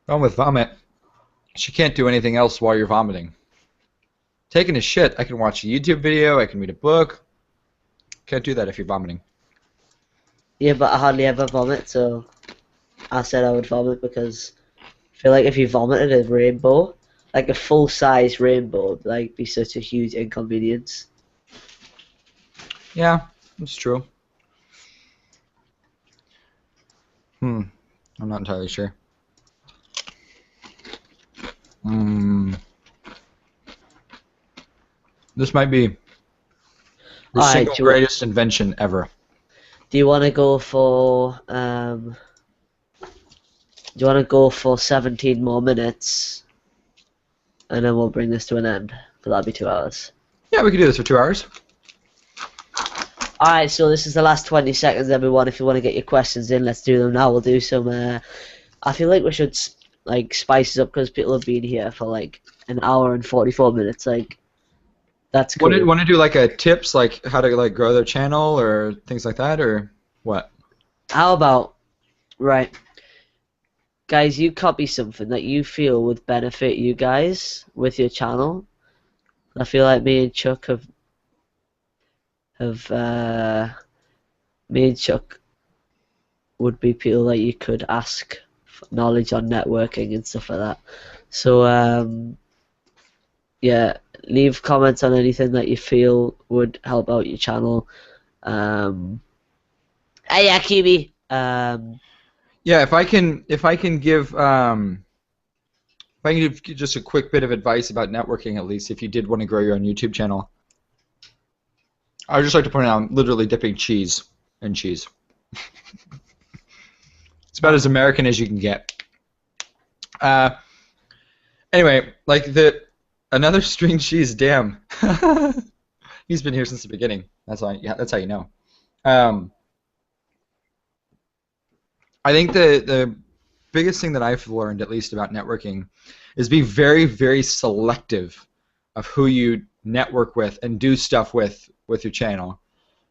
Problem with vomit, she can't do anything else while you're vomiting. Taking a shit, I can watch a YouTube video, I can read a book. Can't do that if you're vomiting. Yeah, but I hardly ever vomit, so I said I would vomit because I feel like if you vomited a rainbow, like a full-size rainbow, would like be such a huge inconvenience. Yeah, that's true. I'm not entirely sure. This might be the single greatest invention ever. Do you want to go for 17 more minutes, and then we'll bring this to an end? Because that'll be 2 hours. Yeah, we could do this for 2 hours. Alright, so this is the last 20 seconds, everyone. If you want to get your questions in, let's do them now. We'll do some. I feel like we should like spice it up because people have been here for like an hour and 44 minutes. Like, that's cool. Want to do like a tips, like how to like grow their channel or things like that, or what? How about, right, guys, you copy something that you feel would benefit you guys with your channel. I feel like have me and Chuck would be people that you could ask for knowledge on networking and stuff like that. So yeah, leave comments on anything that you feel would help out your channel. Hey, yeah, Kiwi. Yeah, if I can give if I can give just a quick bit of advice about networking, at least if you did want to grow your own YouTube channel, I would just like to point out I'm literally dipping cheese in cheese. It's about as American as you can get. Anyway, like another string cheese, damn. He's been here since the beginning. That's why. Yeah, that's how you know. I think the biggest thing that I've learned, at least about networking, is be very, very selective of who you network with and do stuff with your channel.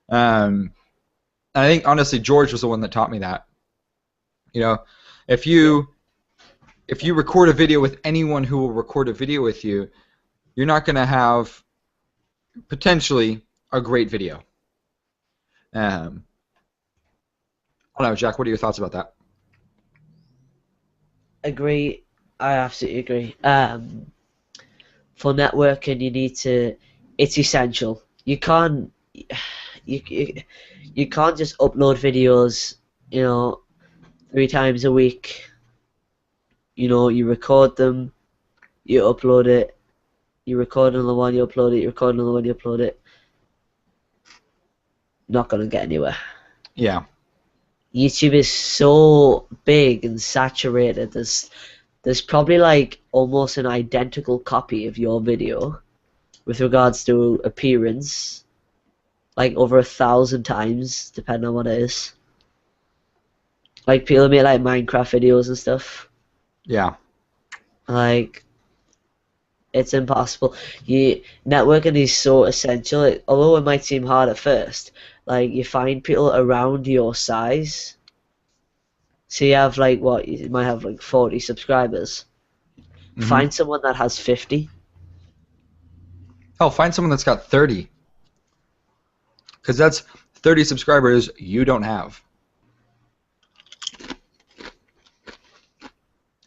And I think honestly, George was the one that taught me that. You know, if you record a video with anyone who will record a video with you, you're not going to have potentially a great video. I don't know, Jack. What are your thoughts about that? Agree. I absolutely agree. For networking, you need to. It's essential. You can't. You can't just upload videos. 3 times a week. You record them, you upload it, you record another one, you upload it, you record another one, you upload it. Not gonna get anywhere. Yeah. YouTube is so big and saturated. There's probably like almost an identical copy of your video with regards to appearance, like over 1,000 times, depending on what it is. Like people make like Minecraft videos and stuff. Yeah. Like, it's impossible. Networking is so essential. Although it might seem hard at first, like you find people around your size. So you have like what you might have like 40 subscribers. Mm-hmm. Find someone that has 50. Oh, find someone that's got 30. Because that's 30 subscribers you don't have.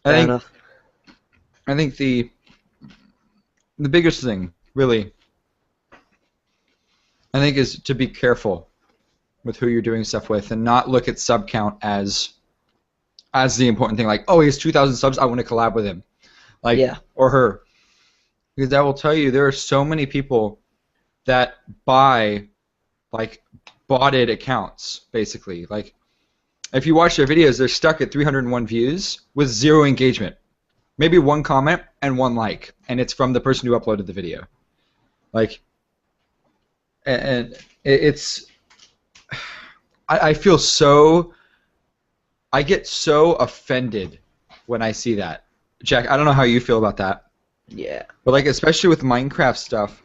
Fair enough. I think the biggest thing, really, I think is to be careful with who you're doing stuff with and not look at sub count as the important thing. Like, oh, he has 2,000 subs, I want to collab with him. Like, Yeah. or her. Because I will tell you, there are so many people that buy, like, botted accounts, basically. Like, if you watch their videos, they're stuck at 301 views with 0 engagement. Maybe 1 comment and 1 like, and it's from the person who uploaded the video. Like, and it's, I feel so, I get so offended when I see that. Jack, I don't know how you feel about that. Yeah. But like, especially with Minecraft stuff,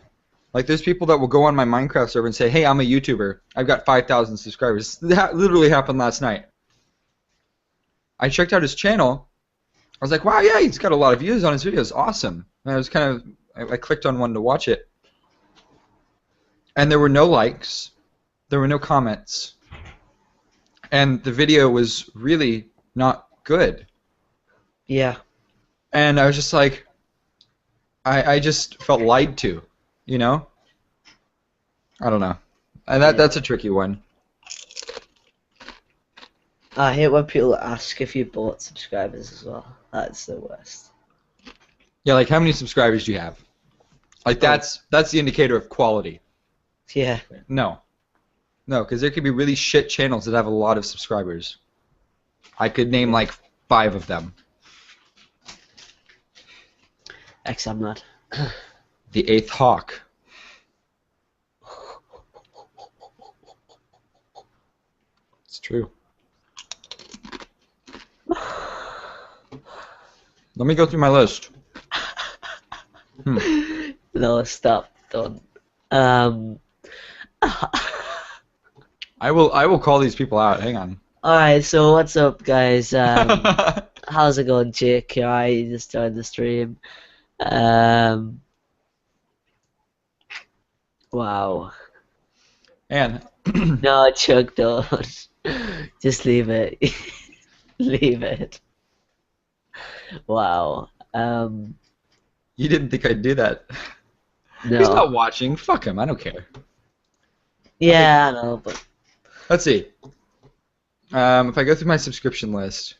like there's people that will go on my Minecraft server and say, hey, I'm a YouTuber. I've got 5,000 subscribers. That literally happened last night. I checked out his channel. I was like, wow, yeah, he's got a lot of views on his videos. Awesome. And I clicked on one to watch it. And there were no likes. There were no comments. And the video was really not good. Yeah. And I was just like, I just felt lied to, you know? I don't know. And that's a tricky one. I hate when people ask if you bought subscribers as well. That's the worst. Yeah, like how many subscribers do you have? Like that's the indicator of quality. Yeah. No, because there could be really shit channels that have a lot of subscribers. I could name like 5 of them. xMLAD. The 8th Hawk. It's true. Let me go through my list. Hmm. No, stop. Don't. Um. I will call these people out. Hang on. Alright, so what's up, guys? How's it going, Jake? You alright? You just joined the stream. Um. Wow. And No, Chuck, don't. Just leave it. Leave it. Wow. you didn't think I'd do that. He's No. not watching. Fuck him. I don't care. Okay. Yeah, I know, but Let's see. If I go through my subscription list,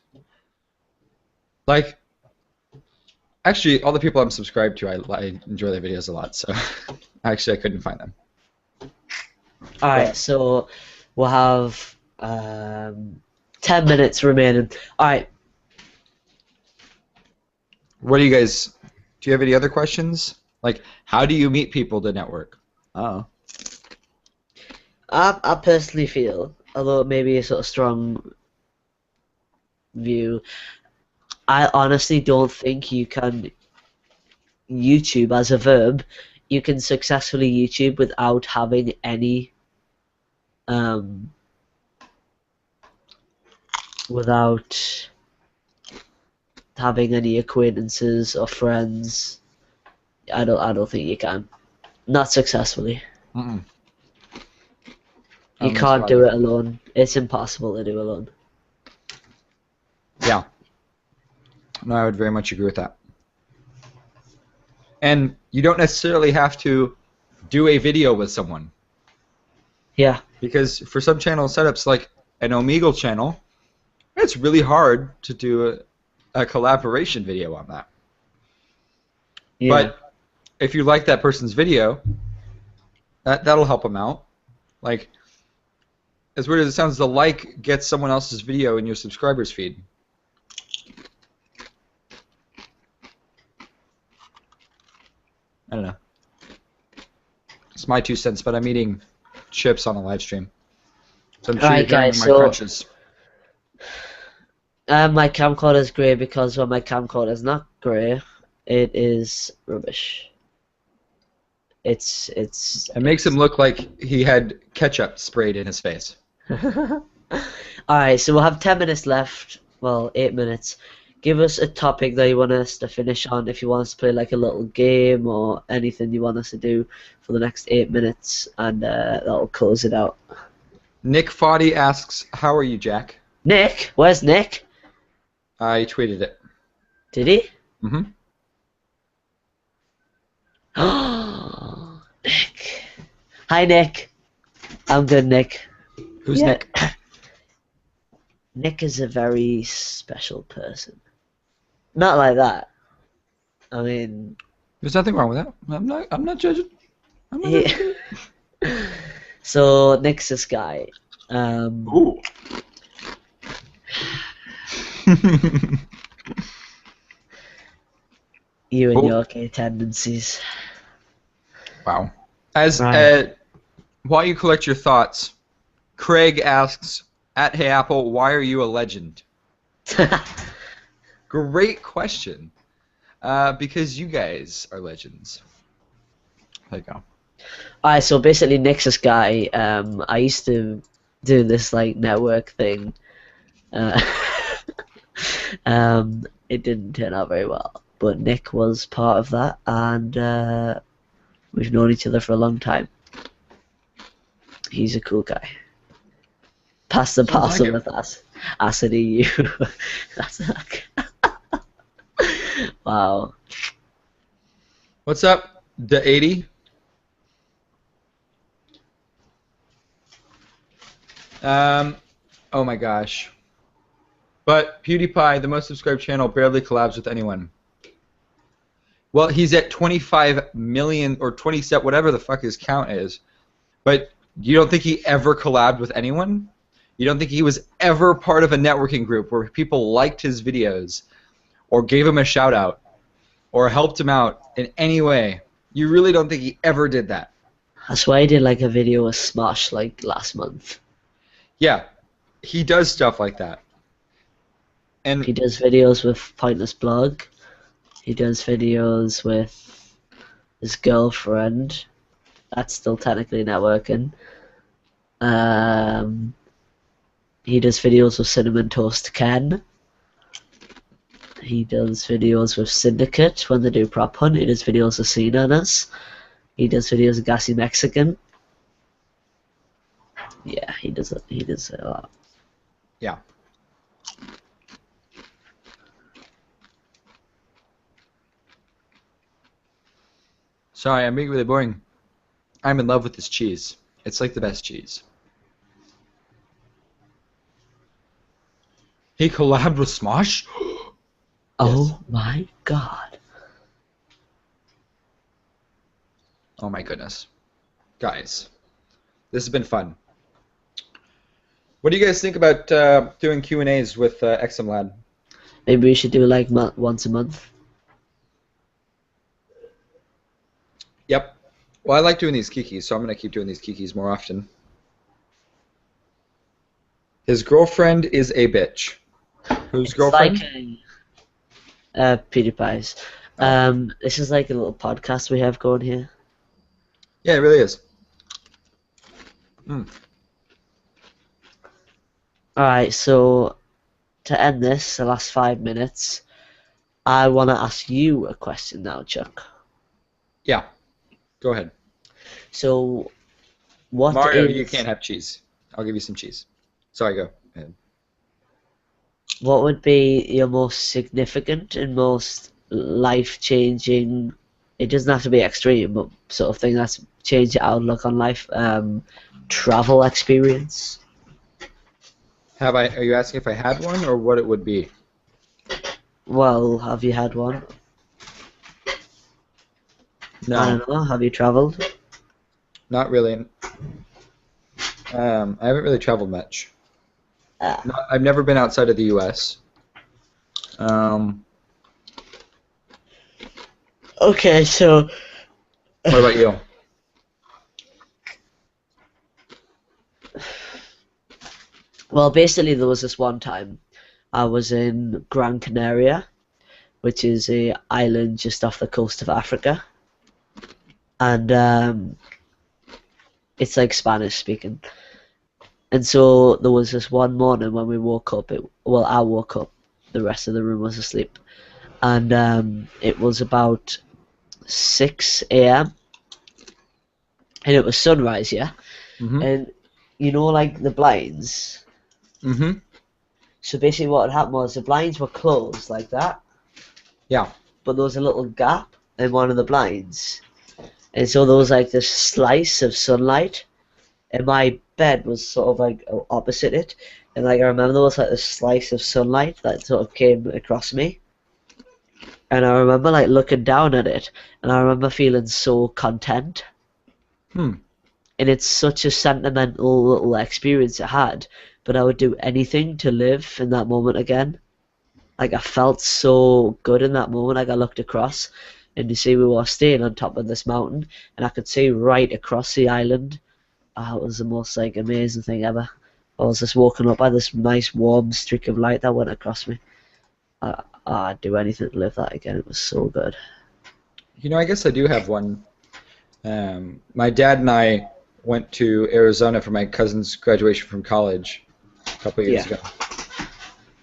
like, actually, all the people I'm subscribed to, I enjoy their videos a lot. So, actually, I couldn't find them. alright, so we'll have 10 minutes remaining. Alright, What do you guys? Do you have any other questions? Like, how do you meet people to network? Oh. I personally feel, although it may be a sort of strong view, I honestly don't think you can YouTube as a verb. You can successfully YouTube without having any, um, without having any acquaintances or friends. I don't think you can. Not successfully. Mm-mm. You can't do it alone. It's impossible to do alone. Yeah. No, I would very much agree with that. And you don't necessarily have to do a video with someone. Yeah. Because for some channel setups, like an Omegle channel, it's really hard to do a collaboration video on that. Yeah. But if you like that person's video, that'll help them out. Like, as weird as it sounds, the like gets someone else's video in your subscribers feed. I don't know. It's my 2 cents, but I'm eating chips on a live stream. So I'm sure Alright, you're hearing guys, my so crunches. my camcorder is grey because when my camcorder is not grey, it is rubbish. It's It makes him look like he had ketchup sprayed in his face. Alright, so we'll have 10 minutes left. Well, 8 minutes. Give us a topic that you want us to finish on. If you want us to play like a little game or anything you want us to do for the next 8 minutes, and that'll close it out. Nick Foddy asks, "How are you, Jack?" Nick? Where's Nick? I tweeted it. Did he? Mm-hmm. Oh, Nick. Hi, Nick. I'm good, Nick. Who's Yeah. Nick? Nick is a very special person. Not like that. I mean, There's nothing wrong with that. I'm not judging. I'm not judging. so Nick's this guy. Ooh. You and Oh. your gay tendencies. Wow. As Right. while you collect your thoughts, Craig asks, at heyaapl, why are you a legend? Great question. Because you guys are legends. There you go. Alright, so basically Nick's this guy. I used to do this like network thing. Uh, it didn't turn out very well, but Nick was part of that, and we've known each other for a long time. He's a cool guy. Pass the parcel like it. with us. Acid EU. That's wow. What's up, the 80? Oh my gosh. But PewDiePie, the most subscribed channel, barely collabs with anyone. Well, he's at 25 million or 27, whatever the fuck his count is. But you don't think he ever collabed with anyone? You don't think he was ever part of a networking group where people liked his videos or gave him a shout out or helped him out in any way? You really don't think he ever did that? That's why I did like a video with Smosh like last month. Yeah, he does stuff like that. And He does videos with Pointless Blog. He does videos with his girlfriend. That's still technically networking. Um, he does videos with Cinnamon Toast Ken. He does videos with Syndicate when they do prop hunt. He does videos with CNNS. He does videos with Gassy Mexican. Yeah, he does it. He does it a lot. Yeah. Sorry, I'm being really boring. I'm in love with this cheese. It's like the best cheese. He collabed with Smosh? Yes. Oh my god. Oh my goodness. Guys, this has been fun. What do you guys think about doing Q&As with xMLAD? Maybe we should do like once a month. Yep. Well, I like doing these Kikis, so I'm going to keep doing these Kikis more often. His girlfriend is a bitch. Whose girlfriend? Like PewDiePie's. Oh. This is like a little podcast we have going here. Yeah, it really is. Alright, so to end this, the last 5 minutes, I want to ask you a question now, Chuck. Yeah. Go ahead. So, what Mario, is... you can't have cheese. I'll give you some cheese. Sorry, go ahead. What would be your most significant and most life-changing, it doesn't have to be extreme, but sort of thing that's changed your outlook on life, travel experience? Are you asking if I had one or what it would be? Well, have you had one? No. I don't know, have you travelled? Not really. I haven't really traveled much. I've never been outside of the U.S. Okay, so... What about you? Well, basically there was this one time I was in Gran Canaria, which is a island just off the coast of Africa. And it's like Spanish speaking. And so there was this one morning when we woke up, well, I woke up, the rest of the room was asleep. And it was about 6 a.m. and it was sunrise, yeah? Mm-hmm. And you know, like the blinds? Mm-hmm. So basically what had happened was the blinds were closed like that. Yeah. But there was a little gap in one of the blinds. And so there was like this slice of sunlight. And my bed was sort of like opposite it. And like I remember there was like this slice of sunlight that sort of came across me. And I remember like looking down at it. And I remember feeling so content. And it's such a sentimental little experience it had. But I would do anything to live in that moment again. Like I felt so good in that moment. Like I looked across and you see we were staying on top of this mountain and I could see right across the island. It was the most like amazing thing ever. I was just woken up by this nice warm streak of light that went across me. I'd do anything to live that again. It was so good. You know, I guess I do have one. My dad and I went to Arizona for my cousin's graduation from college a couple of years ago.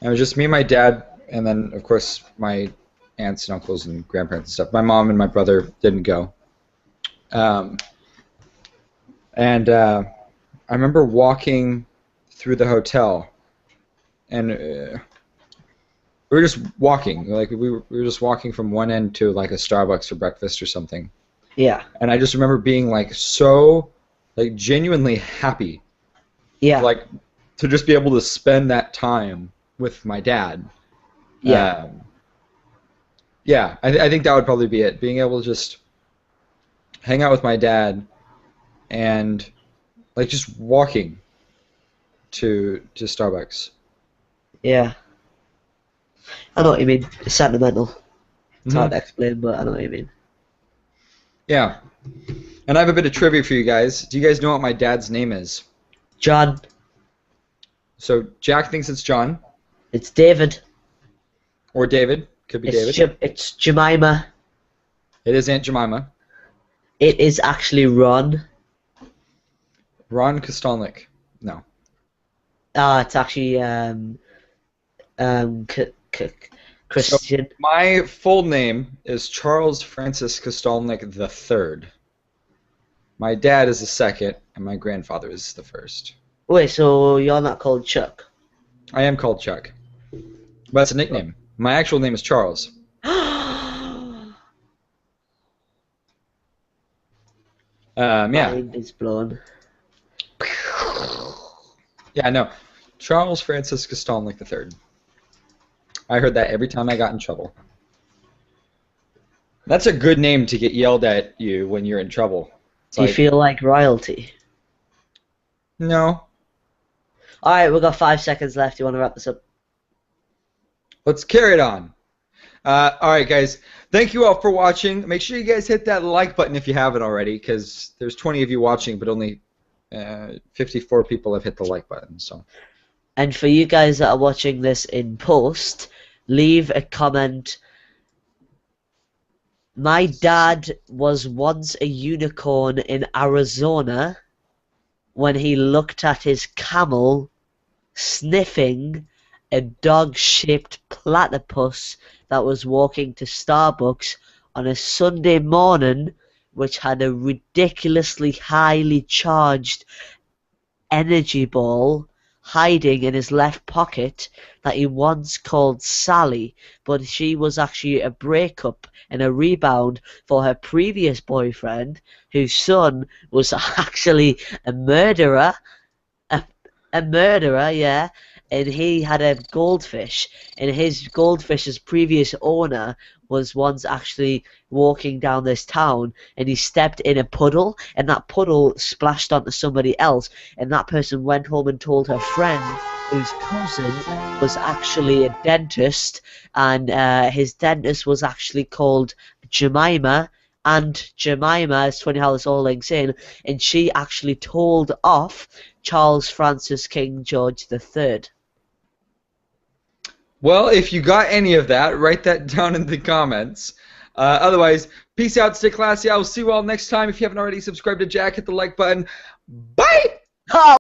And it was just me and my dad, and then, of course, my aunts and uncles and grandparents and stuff. My mom and my brother didn't go. I remember walking through the hotel, and we were just walking. Like we were just walking from one end to like a Starbucks for breakfast or something. Yeah. And I just remember being like so, like genuinely happy. Yeah. Like to just be able to spend that time with my dad. Yeah. Yeah, I think that would probably be it. Being able to just hang out with my dad and like just walking to Starbucks. Yeah. I know what you mean. It's sentimental. It's Mhm. hard to explain, but I know what you mean. Yeah. And I have a bit of trivia for you guys. Do you guys know what my dad's name is? John. So Jack thinks it's John. It's David. Or David. Could be David. It's Jemima. It is Aunt Jemima. It is actually Ron. Ron Kostelnik. No. It's actually um, C- C- So Christian. my full name is Charles Francis Kostelnik III. My dad is the second, and my grandfather is the first. Wait, so you're not called Chuck? I am called Chuck, but it's a nickname. My actual name is Charles. Yeah. Mind is blown. Yeah, no. Charles Francis Kostelnik III. I heard that every time I got in trouble. That's a good name to get yelled at you when you're in trouble. It's Do you like, feel like royalty? no. Alright, we've got 5 seconds left. You want to wrap this up? Let's carry it on. Alright, guys. Thank you all for watching. Make sure you guys hit that like button if you haven't already, because there's 20 of you watching, but only 54 people have hit the like button. So. And for you guys that are watching this in post, leave a comment. My dad was once a unicorn in Arizona when he looked at his camel sniffing a dog-shaped platypus that was walking to Starbucks on a Sunday morning, which had a ridiculously highly charged energy ball hiding in his left pocket that he once called Sally, but she was actually a breakup and a rebound for her previous boyfriend, whose son was actually a murderer. A murderer, yeah, and he had a goldfish, and his goldfish's previous owner was once actually walking down this town, and he stepped in a puddle, and that puddle splashed onto somebody else, and that person went home and told her friend, whose cousin was actually a dentist, and his dentist was actually called Jemima. And Jemima, it's funny how this all links in, and she actually told off Charles Francis King George III. Well, if you got any of that, write that down in the comments. Otherwise, peace out, stay classy. I will see you all next time. If you haven't already subscribed to Jack, hit the like button. Bye!